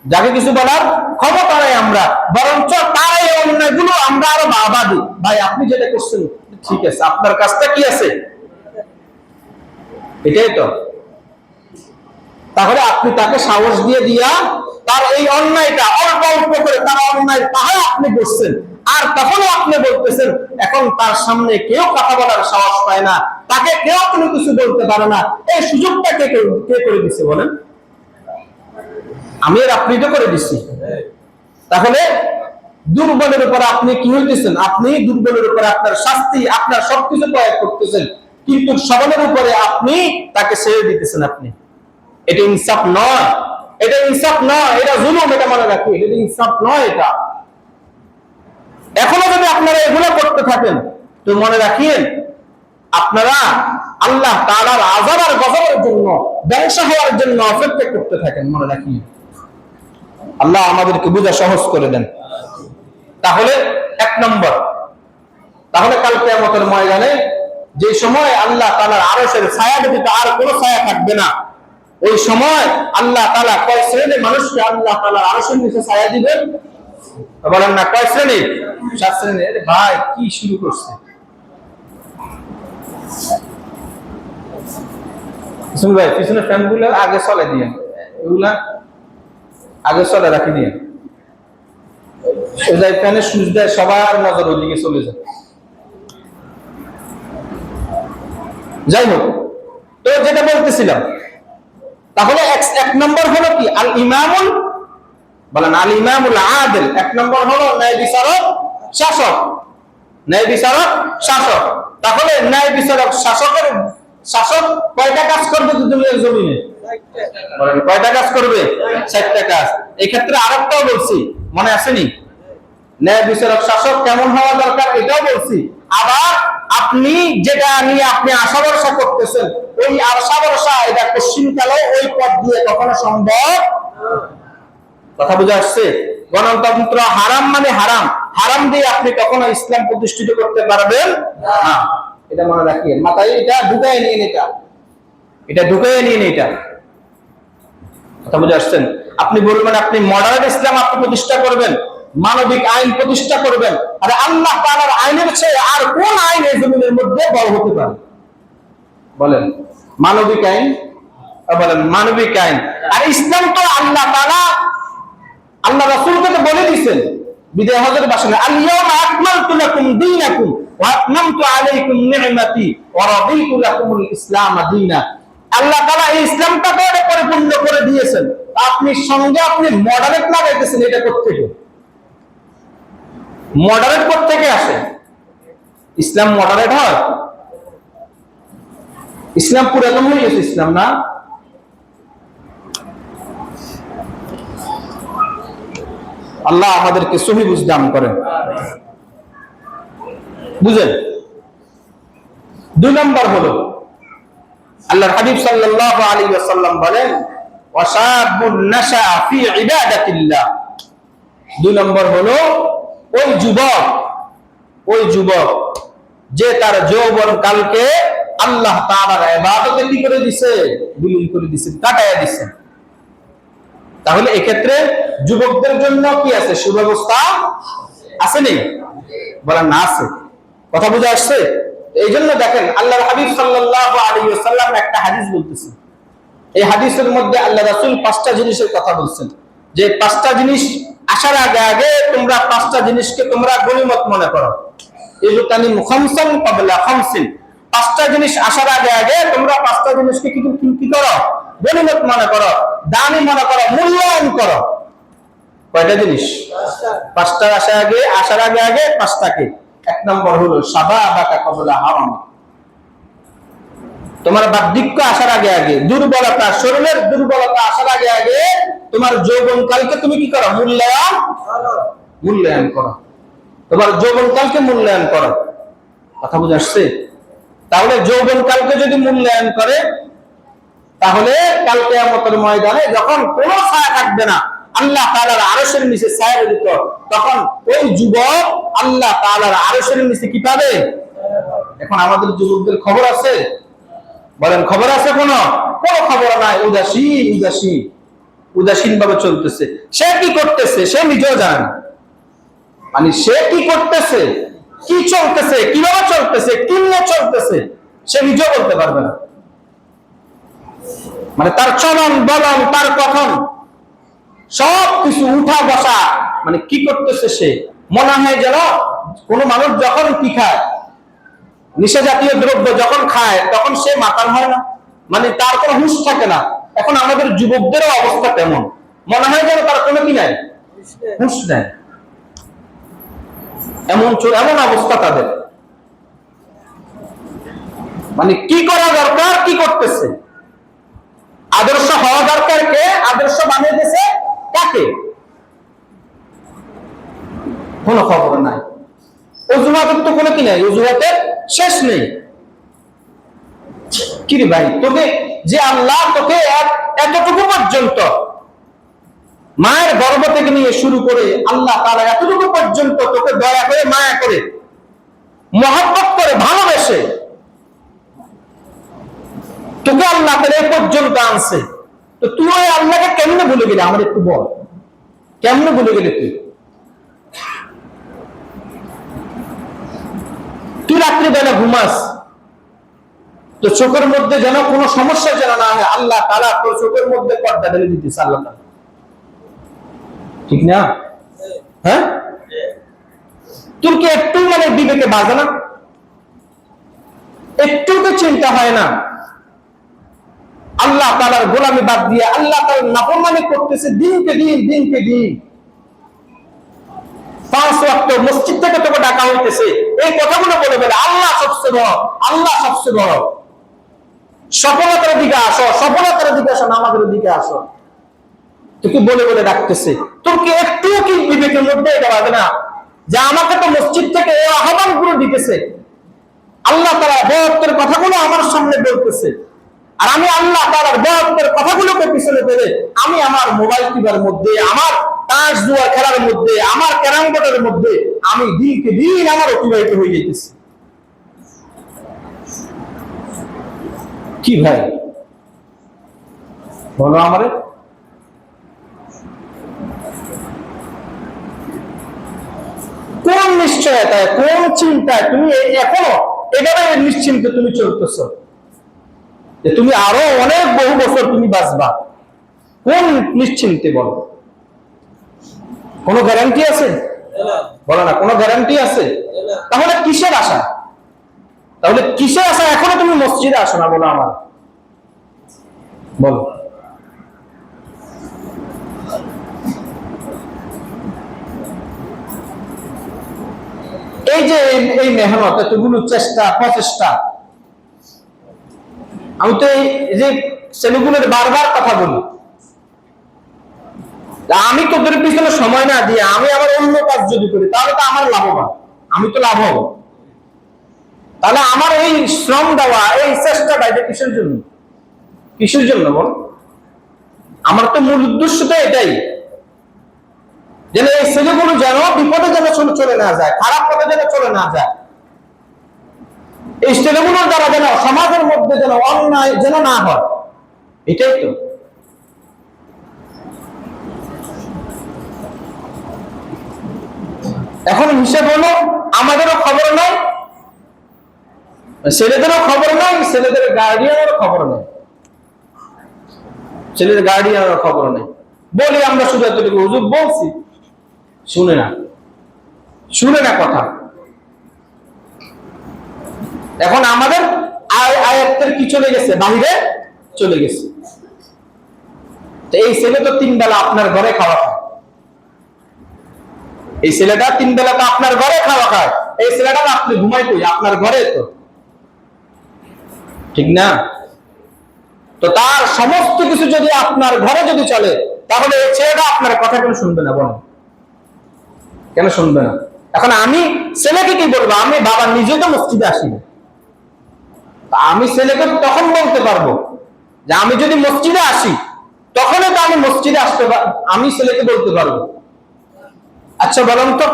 যাকে কিছু বলার ক্ষমতা নাই আমরা, বরঞ্চ তার এই অন্যায়গুলো আমরা আরো বাবা দিই। ভাই আপনি যেটা করছেন ঠিক আছে, আপনার কাজটা কি আছে? এটাই তো। তাহলে আপনি তাকে সাহস দিয়ে দিয়া তার এই অন্যায়টা অল্প অল্প করে তার অন্যায় তাহলে আপনি বসছেন, আর তখনও আপনি বলতেছেন এখন তার সামনে কেউ কথা বলার সাহস পায় না, তাকে কেউ কোনো কিছু বলতে পারে না। এই সুযোগটা কে করে দিচ্ছে বলেন? আমি আর আপনি তো করে দিচ্ছি। তাহলে দুর্বলের উপর আপনি কি হইতেছেন? আপনি দুর্বলের উপরে আপনার শাস্তি, আপনার সবকিছু প্রয়োগ করতেছেন, কিন্তু সবলের উপরে আপনি তাকে ছেড়ে দিতেছেন। আপনি এটা ইনসাফ নয়, এটা ইনসাফ নয়, এটা জুলুম, এটা মনে রাখি, এটা ইনসাফ নয়। এটা এখনো যদি আপনারা এগুলো করতে থাকেন তো মনে রাখিয়েন আপনারা আল্লাহ তাআলার আযাব আর গজবের জন্য, ধ্বংস হওয়ার জন্য অপেক্ষা করতে থাকেন। মনে রাখিয়েন, আল্লাহ আমাদেরকে বুঝা সহজ করে দেন। তাহলে এক নম্বর, তাহলে কাল কিয়ামতের ময়দানে যে সময় আল্লাহ তাআলার আরশের ছায়া ব্যতীত আর কোনো ছায়া থাকবে না, ওই সময় আল্লাহ তাআলা কয় শ্রেণীর মানুষকে আল্লাহ তাআলার আরশের নিচে ছায়া দিবেন? বলেন না, কয় শ্রেণী? 7 শ্রেণীর। ভাই কি শুরু করছে? শুনুন ভাই, পিছনে ফ্যানগুলো আগে চলে দিয়ে, এগুলা আগে চলে রাখি দিয়ে, সোজা ফ্যানে সুইচ দেয়, সবার নজর ওইদিকে চলে যায়। যাই হোক, তো যেটা বলতেছিলাম, তাহলে এক নম্বর হলো কি? আল ইমামুল, বলেন আল ইমামুল আদিল। এক নম্বর হলো ন্যায় বিচারক শাসক, ন্যায় বিচারক শাসক। তাহলে ন্যায় বিচারক শাসকের শাসক কয়টা কাজ করবে দুনিয়ার জমিনে? বলেন কয়টা কাজ করবে? 4টা কাজ। এই ক্ষেত্রে আরেকটাও বলছি, মনে আসেনি? ন্যায় বিচারক শাসক কেমন হওয়া দরকার এটাও বলছি। আবার আপনি যেটা নিয়ে আপনি আশা ভরসা করতেছেন, ওই আশা ভরসা এটা পশ্চিমকালে ওই পথ দিয়ে কখনো সম্ভব। কথা বুঝা আসছে? গণতন্ত্র হারাম মানে হারাম, হারাম দিয়ে আপনি কখনো ইসলাম প্রতিষ্ঠিত করতে পারবেন না। এটা মনে রাখিয়ে মাথায় এটা ঢুকায় নিন, এটা ঢুকায় নিন। এটা কথা বুঝে আসছেন? আপনি বলবেন আপনি মডারেট ইসলাম আপনি প্রতিষ্ঠা করবেন, মানবিক আইন প্রতিষ্ঠা করবেন, আর আল্লাহ তাআলার আইনের চেয়ে আর কোন আইন এই জমিনের মধ্যে বড় হতে পারে? বলেন মানবিক আইন, বলেন মানবিক আইন। আর ইসলাম তো আল্লাহ তাআলা আল্লাহ রাসূলকে তো বলে দিয়েছেন বিদায় হজের ভাষণে, আল ইয়াউমা আকমালতু লাকুম দীনাকুম ওয়া আতমামতু আলাইকুম নি'মাতি ওয়া রাদিতু লাকুমুল ইসলাম দীনা। আল্লাহ তাআলা এই ইসলামটাকে পরিপূর্ণ করে দিয়েছেন, আপনি সঙ্গে আপনি মডারেট লাগাইতেছেন। এটা কোত্থেকে? মডারেট কোত্থেকে আসে? ইসলাম মডারেট হয়? ইসলাম পুরাতন হয়ে গেছে ইসলাম, না? আল্লাহ আমাদেরকে সহি বুঝ দান করেন। বুঝেন? 2 নম্বর হলো আল্লাহর হাবিব সাল্লাল্লাহু আলাইহি ওয়াসাল্লাম বলেন ওয়াশাবুন নাশা ফি ইবাদাতিল্লাহ। 2 নম্বর হলো ওই যুবক যে তার যৌবন কালকে আল্লাহ তাআলার ইবাদতে কি করে দিয়েছে? বিলীন করে দিয়েছে, কাটায়া দিয়েছে। তাহলে এক্ষেত্রে যুবকদের জন্য কি আছে? সুব্যবস্থা আছে নেই? বলেন না আছে। কথা বুঝে আসছে? এই জন্য দেখেন আল্লাহর হাবিব সাল্লাল্লাহু আলাইহি ওয়াসাল্লাম একটা হাদিস বলতেছেন। এই হাদিসের মধ্যে আল্লাহ রাসূল 5টা জিনিসের কথা বলছেন, যে 5টা জিনিস আসার আগে আগে তোমরা 5টা জিনিসকে তোমরা গনিমত মনে করো। ইজতানি খামসান ক্বাবলা খামসিন, 5টা জিনিস আসার আগে আগে তোমরা 5টা জিনিসকে কি করো? গনিমত মনে করো, দামি মনে করো, মূল্যায়ন করো। কয়টা জিনিস? 5টা আসার আগে আগে 5টাকে। 1 নম্বর হলো শাবাবাকা ক্বাবলা হারাম, তোমার বার্ধক্য আসার আগে আগে, দুর্বলতা, শরীরের দুর্বলতা আসার আগে আগে তোমার যৌবনকালকে তুমি কি করো? মূল্যায়ন করো। তোমার যৌবনকালকে মূল্যায়ন করো। কথা বুঝে আসছে? তাহলে যৌবনকালকে যদি মূল্যায়ন করে, তাহলে কাল কিয়ামতের ময়দানে যখন কোনো ছায়া থাকবে না, আল্লাহ তাআলার আরশের নিচে ছায়া দিত, তখন ওই যুবক আল্লাহ তাআলার আরশের নিচে কি পাবে? এখন আমাদের যুবকদের খবর আছে? বলেন খবর আছে? কোনো খবর নাই, উদাসীন ভাবে চলতেছে। সে কি করতেছে সে নিজেও জানে না। মানে সে কি করতেছে, কি চলতেছে, কিভাবে চলতেছে, কি নিয়ে চলতেছে, সে নিজেও বলতে পারবে না। মানে তার চলন বলন, তার কথন, সবকিছু উঠা বসা, মানে কি করতেছে সে মনে হয় যেন কোন মানুষ যখন কি খায়, নিশা জাতীয় দ্রব্য যখন খায়, তখন সে মাতাল হয় না, মানে তার কোনো হুঁশ থাকে না। এখন আমাদের যুবকদেরও অবস্থা তেমন, মনে হয় যেন তার কোনো কি নাই, হুঁশ নেই। এমন অবস্থা তাদের। মানে কি করা দরকার, কি করতেছে, আদর্শ হওয়া দরকার, কে আদর্শ বানিয়ে দিয়েছে কাকে, কোনো খবর নাই। অজুহাতের তো কোনো কি নাই, অজুহাতের শেষ নেই। কি রে ভাই, তোকে যে আল্লাহ তোকে এতটুকু পর্যন্ত মায়ের গর্ভ থেকে নিয়ে শুরু করে আল্লাহ তাআলা এতটুকু পর্যন্ত তোকে দয়া করে, মায়া করে, মহব্বত করে, ভালোবেসে তোকে আল্লাহ তাআলা এই পর্যন্ত আনছে, তো তুই ওই আল্লাহকে কেমনে ভুলে গেলি? আমার একটু বল, কেমনে ভুলে গেলি তুই? তুই রাত্রিবেলা ঘুমাস, তো চোখের মধ্যে যেন কোনো সমস্যা যেন না হয়, আল্লাহ তাআলা তোর চোখের মধ্যে পর্দা ঢেলে দিতেছে আল্লাহ তাআলা, ঠিক না? হ্যাঁ, তোর কি একটু মানে বিবেকে বাজে না? একটু তো চিন্তা হয় না? আল্লাহ তাআলার গোলামি বাদ দিয়ে আল্লাহ তাআলার নাফরমানি করতেছে দিনকে দিন। 5 ওয়াক্ত মসজিদ থেকে তোকে ডাকা হইতেছে, এই কথাগুলো বলে বলে আল্লাহ সবচেয়ে বড়, আল্লাহ সবচেয়ে বড়, সফলতার দিকে আসো, নামাজের দিকে আসো, তোকে বলে বলে ডাকতেছে। তোর কি একটু কি বিবেকের মধ্যে এটা বাজে না যে আমাকে তো মসজিদ থেকে এই আহ্বানগুলো দিতেছে, আল্লাহ তাআলা বড়ত্বের কথাগুলো আমার সামনে বলতেছে, আর আমি আল্লাহ তাআলার বড়ত্বের কথাগুলোকে পিছনে ফেলে আমি আমার মোবাইল টিপার মধ্যে, আমার তাস জুয়া খেলার মধ্যে, আমার ক্যারাম বোর্ডের মধ্যে আমি দিনকে দিন আমার অতিবাহিত হয়ে যেতেছি। কি ভাই বলো আমারে? কোন নিশ্চয়তায়, কোন চিন্তায় তুমি এখনো এভাবে নিশ্চিন্তে তুমি চলতেছ যে তুমি আরো অনেক বহু বছর তুমি বাঁচবা? কোন নিশ্চিন্তে বলো? কোনো গ্যারান্টি আছে? বলো না, কোনো গ্যারান্টি আছে? তাহলে কিসের আশা? এখনো তুমি মসজিদে আসো না? বলো আমার, বলো। এই যে এই মেহনত, এতগুলো চেষ্টা প্রচেষ্টা, আমি তো এই যে ছেলেগুলোর বারবার কথা বলি, আমি তোদের পিছনে সময় না দিয়ে আমি আমার অন্য কাজ যদি করি, তাহলে তো আমার লাভবান, আমি তো লাভ হব। তাহলে আমার এই শ্রম দেওয়া, এই চেষ্টাটা, এটা কিসের জন্য বল? আমার তো মূল উদ্দেশ্য তো এটাই, যেন এই ছেলেগুলো যেন বিপদে যেন চলে না যায়, খারাপ পথে যেন চলে না যায়, এই ছেলেগুলোর দ্বারা যেন সমাজের মধ্যে যেন অন্যায় যেন না হয়, এটাই তো। এখন হিসেব হলো আমাদেরও খবর নাই, ছেলেদেরও খবর নাই, ছেলেদের গার্ডিয়ানেরও খবর নাই, ছেলেদের গার্ডিয়ানেরও খবর নাই। বলি আমরা শুধু এতটুকু, হুজুর বলছি, শুনে না, শুনে না কথা। এখন আমাদের আয়াতের কি চলে গেছে, বাহিরে চলে গেছে। এই ছেলে তো 3 বেলা আপনার ঘরে খাওয়া খায়, এই ছেলেটা 3 বেলা তো আপনার ঘরে খাওয়া খায়, এই ছেলেটা আপনি ঘুমাই কই, আপনার ঘরে তো, ঠিক না? তো তার সমস্ত কিছু যদি আপনার ঘরে যদি চলে, তাহলে এই ছেলেটা আপনার কথা কেন শুনবে না? বলেন কেন শুনবে না? এখন আমি ছেলেকে কি বলবো? আমি বাবা নিজে তো মসজিদে আসি না, আমি ছেলেকে তখন বলতে পারবো যে আমি যদি মসজিদে আসি, তখনই তো আমি মসজিদে আসতে, আমি ছেলেকে বলতে পারবো। আচ্ছা বলুন তো,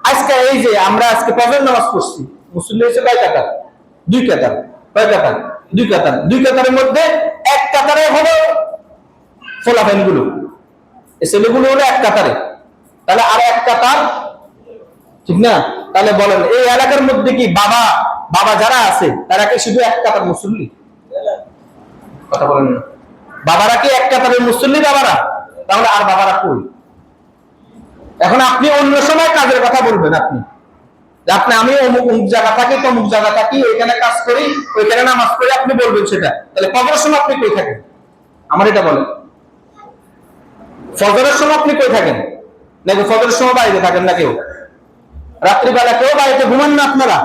আজকে এই যে আমরা আজকে ফজর নামাজ পড়ছি, মুসল্লি হয়েছে কয় কাতার? 2 কাতার। কয় কাতার? 2 কাতার। 2 কাতারের মধ্যে 1 কাতারে হলো ফলাফাইন গুলো, এই ছেলেগুলো হলো 1 কাতারে, তাহলে আর 1 কাতার, ঠিক না? তাহলে বলেন এই এলাকার মধ্যে কি বাবা বাবা যারা আছে তারা কি শুধু 1 কাতার মুসল্লি? কথা বলেন না, বাবারা কি 1 কাতারের মুসল্লি বাবারা? তাহলে আর বাবারা কই? এখন আপনি অন্য সময় কাজের কথা বলবেন, আপনি আমি অমুক অমুক জায়গা থাকি, তমুক জায়গা থাকি, ওইখানে কাজ করি, ওইখানে নামাজ পড়ি, আপনি বলবেন সেটা। তাহলে ফজরের সময় আপনি কই থাকেন? আমার এটা বলেন, ফজরের সময় আপনি কই থাকেন? নাকি ফজরের সময় বাড়িতে থাকেন না? কেউ রাত্রিবেলা কেউ বাড়িতে ঘুমান না? আপনারা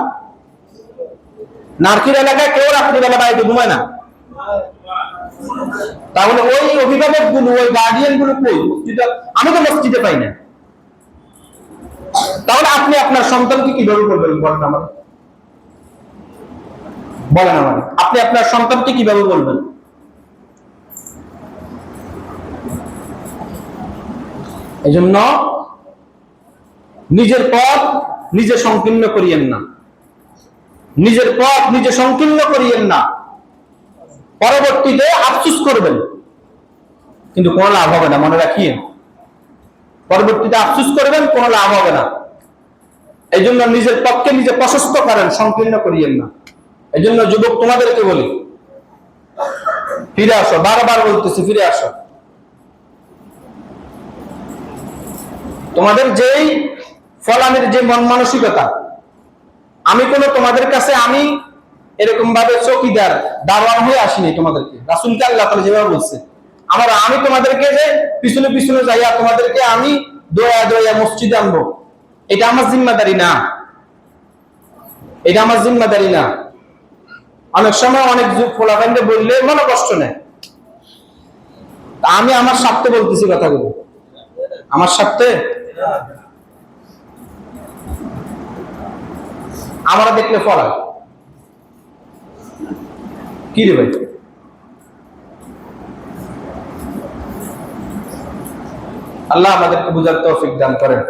নারকির এলাকায় কেউ রাত্রিবেলা বাড়িতে ঘুমায় না? তাহলে ওই অভিভাবক গুলো, ওই গার্ডিয়ান গুলো কই? আমি তো মসজিদে পাই না। তাহলে আপনি আপনার সন্তানকে কিভাবে বলবেন? বলেন আমার, বলেন আমার, আপনি আপনার সন্তানকে কিভাবে বলবেন? এই জন্য নিজের পথ নিজে সংকীর্ণ করিয়েন না, নিজের পথ নিজে সংকীর্ণ করিয়েন না, পরবর্তীতে আফসোস করবেন, কিন্তু কোনো লাভ হবে না, মনে রাখিয়েন। পরবর্তীতে আফসোস করবেন, কোনো লাভ হবে না। এই জন্য নিজের পথকে নিজে প্রশস্ত করেন, সংকীর্ণ করিয়েন না। এই জন্য যুবক তোমাদেরকে বলি, ফিরে আসো, বারবার বলতেছি, ফিরে আসো। তোমাদের যেই ফলানের যে মন মানসিকতা, আমি তোমাদের কাছে আমি এরকম ভাবে চৌকিদার দারোয়ান হয়ে আসিনি তোমাদেরকে। রাসূলকে আল্লাহ তাআলা যেভাবে বলছে, আমি তোমাদেরকে যে পিছনে পিছনে যাইয়া তোমাদেরকে আমি দোয়া দোয়া মসজিদে আনবো, এটা আমার জিম্মাদারি না, এটা আমার জিম্মাদারি না। অনেক সময় অনেক ফলাফাইন্ডে বললে মনে কষ্ট নেয়, আমি আমার স্বার্থে বলতেছি কথাগুলো, আমার স্বার্থে। আমরা দেখলে ফলা কি রে ভাই? আল্লাহ আমাদেরকে বুঝার তৌফিক দান করেন।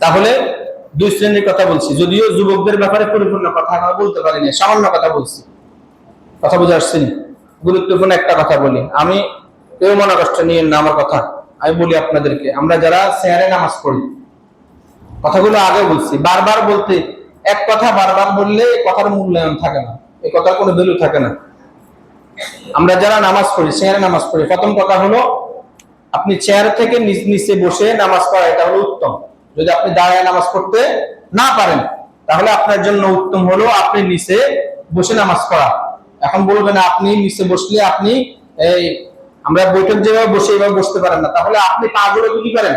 তাহলে 2 শ্রেণীর কথা বলছি, যদিও যুবকদের ব্যাপারে পরিপূর্ণ কথা আমরা বলতে পারিনি, সামান্য কথা বলছি। কথা বুঝে আসছেন? গুরুত্বপূর্ণ একটা কথা বলি, আমি কেউ মনে কষ্ট নিয়েন না আমার কথা, আমি বলি আপনাদেরকে, আমরা যারা সেহরে নামাজ পড়ি, কথাগুলো আগে বলছি, বারবার বলতে, এক কথা বারবার বললে কথার মূল্যায়ন থাকে না, এই কথার কোনো ভ্যালু থাকে না। আমরা যারা নামাজ পড়ি, সেহরে নামাজ পড়ি, প্রথম কথা হলো আপনি চেয়ার থেকে নিচে বসে নামাজ পড়া, এটা হলো উত্তম। যদি আপনি দাঁড়ায় নামাজ পড়তে না পারেন, তাহলে আপনার জন্য উত্তম হলো আপনি নিচে বসে নামাজ পড়া। এখন বলবেন আপনি নিচে বসলে আপনি এই আমরা বৈঠক যেভাবে বসে এইভাবে বসতে পারেন না, তাহলে আপনি পা গুলো কি করেন?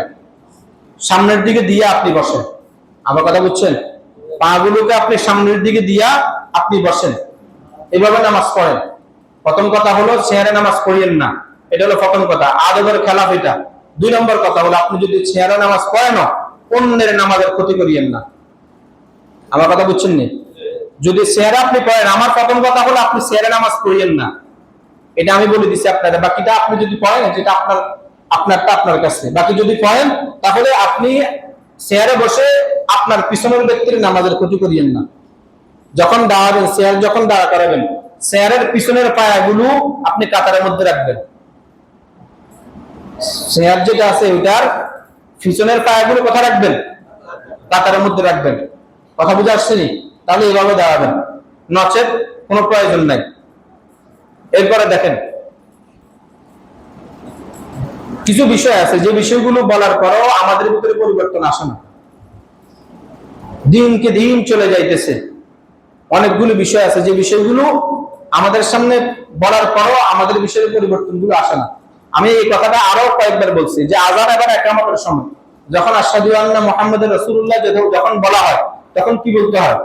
সামনের দিকে দিয়ে আপনি বসেন। আমার কথা বুঝছেন? পা গুলোকে আপনি সামনের দিকে দিয়া আপনি বসেন, এভাবে নামাজ পড়েন। প্রথম কথা হলো চেয়ারে নামাজ পড়িয়েন না, এটা হলো প্রথম কথা, আদবের খেলাফ এটা। 2 নম্বর কথা হলো আপনি যদি চেয়ারে নামাজ পড়েন, অন্যের নামাজের ক্ষতি করিয়েন না। আমার কথা বুঝছেন নি? যদি চেয়ারে আপনি পড়েন, আমার প্রথম কথা হলো আপনি চেয়ারে নামাজ পড়িয়েন না, এটা আমি বলে দিচ্ছি আপনাদের। বাকিটা আপনি যদি পড়েন, যেটা আপনারটা আপনার কাছে, বাকি যদি পড়েন, তাহলে আপনি চেয়ারে বসে আপনার পিছনের ব্যক্তির নামাজের ক্ষতি করিয়েন না। যখন দাঁড়াবেন, চেয়ার যখন দাঁড়া করাবেন, চেয়ারের পিছনের পায়াগুলো আপনি কাতারের মধ্যে রাখবেন। চেয়ার যেটা আছে ওইটার পিছনের পায়াগুলো কোথায় রাখবেন? কাতারের মধ্যে রাখবেন। কথা বুঝে আসছেনি? তাহলে এইভাবে দাঁড়াবেন, নচেত কোনো প্রয়োজন নাই। এরপরে দেখেন, কিছু বিষয় আছে যে বিষয়গুলো বলার পরেও আমাদের ভিতরে পরিবর্তন আসে না, দিনকে দিন চলে যাইতেছে। অনেকগুলো বিষয় আছে যে বিষয়গুলো আমাদের সামনে বলার পরও আমাদের বিষয়ের পরিবর্তনগুলো আসে না। আমি এই কথাটা আরো কয়েকবার বলছি যে আযান এবং ইকামতের সময় যখন আশহাদু আন্না মুহাম্মাদুর রাসূলুল্লাহ যখন বলা হয় তখন কি বলতে হয়?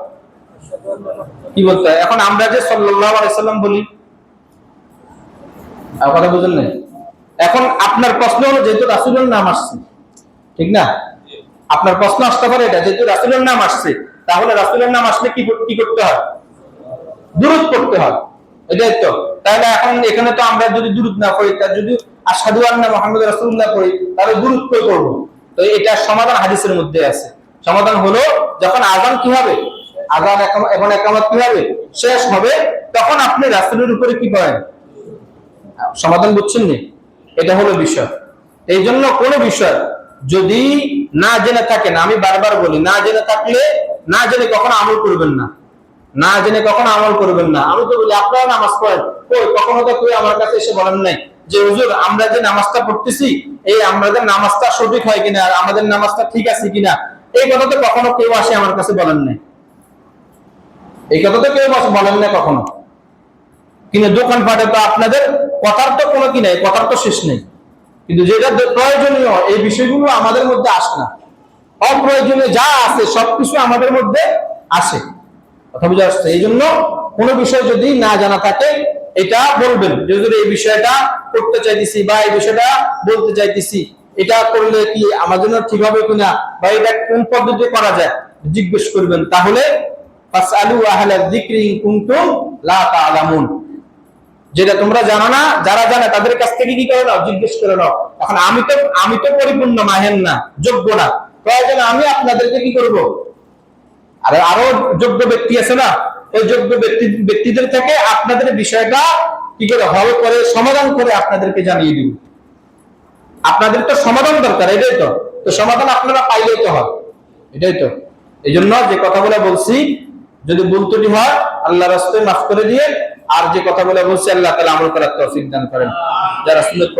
কি বলতে হয়? এখন আমরা যে সাল্লাল্লাহু আলাইহি সাল্লাম বলি, কথা বুঝেন না? এখন আপনার প্রশ্ন হলো, যেহেতু রাসূলের নাম আসছে, ঠিক না? আপনার প্রশ্ন আসতে পারে এটা, যেহেতু রাসূলের নাম আসছে, তাহলে রাসূলের নাম আসলে কি করতে হয়? দুরূদ পড়তে হয়, এটাই তো। তাহলে এখন এখানে তো আমরা যদি দুরূদ না পড়ি, তার যদি আশহাদু আন্না মুহাম্মাদুর রাসূলুল্লাহ পড়ি, তাহলে দুরূদ কই করব? তো এটা সমাধান হাদিসের মধ্যে আছে। সমাধান হলো, যখন আযান কি হবে, আযান এবং ইকামত কি হবে, শেষ হবে, তখন আপনি রাসূলের উপরে কি করেন? সমাধান বুঝছেন নি? এটা হলো বিষয়। এই জন্য কোন বিষয় যদি না জেনে থাকেন, আমি বারবার বলি, না জেনে থাকলে না জেনে কখনো আমল করবেন না, না জেনে কখনো আমল করবেন না। আমি তো বলি আপনারা নামাজ পড়েন, কই কখনো তো কেউ আমার কাছে এসে বলেন নাই যে হুজুর আমরা যে নামাজটা পড়তেছি এই আমাদের নামাজটা সঠিক হয় কিনা, আর আমাদের নামাজটা ঠিক আছে কিনা, এই কথা তো কখনো কেউ আসে আমার কাছে বলেন নাই। এই কথা তো কেউ বলেন না কখনো। কিন্তু দোকানপাটে তো আপনাদের কথার তো কোনো কি নাই, কথার তো শেষ নেই। কিন্তু যেটা প্রয়োজনীয় এই বিষয়গুলো আমাদের মধ্যে আসে না, অপ্রয়োজনীয় যা আছে সবকিছু আমাদের মধ্যে আসে। কথা বুঝে আসছে? এই জন্য কোনো বিষয় যদি না জানা থাকে এটা বলবেন, যদি এই বিষয়টা করতে চাইতেছি বা এই বিষয়টা বলতে চাইতেছি, এটা করলে কি আমার জন্য ঠিক হবে কিনা, বা এটা কোন পদ্ধতিতে করা যায় জিজ্ঞেস করবেন। তাহলে ফাসআলু আহলা যিকরি ইন কুনতুম লা তা'লামুন, যেটা তোমরা জানো না, যারা জানে তাদের কাছ থেকে কি করে নাও, জিজ্ঞেস করে নাও। এখন আমি তো পরিপূর্ণ মাহের না, যোগ্য না, প্রয়োজনে আমি আপনাদেরকে কি করব, আরো যোগ্য ব্যক্তি আছে না, ওই যোগ্য ব্যক্তিদের থেকে আপনাদের বিষয়টা কি করে হল করে সমাধান করে আপনাদেরকে জানিয়ে দিব। আপনাদের তো সমাধান দরকার, এটাই তো। তো সমাধান আপনারা পাইলেই তো হয়, এটাই তো। এই জন্য যে কথাগুলো বলছি, যদি ভুল ত্রুটি হয় আল্লাহর রাস্তায় মাফ করে দিয়ে, আর যে কথাগুলো বলছি আল্লাহ তাআলা আমল করার তৌফিক দান করেন। যারা সুন্নাত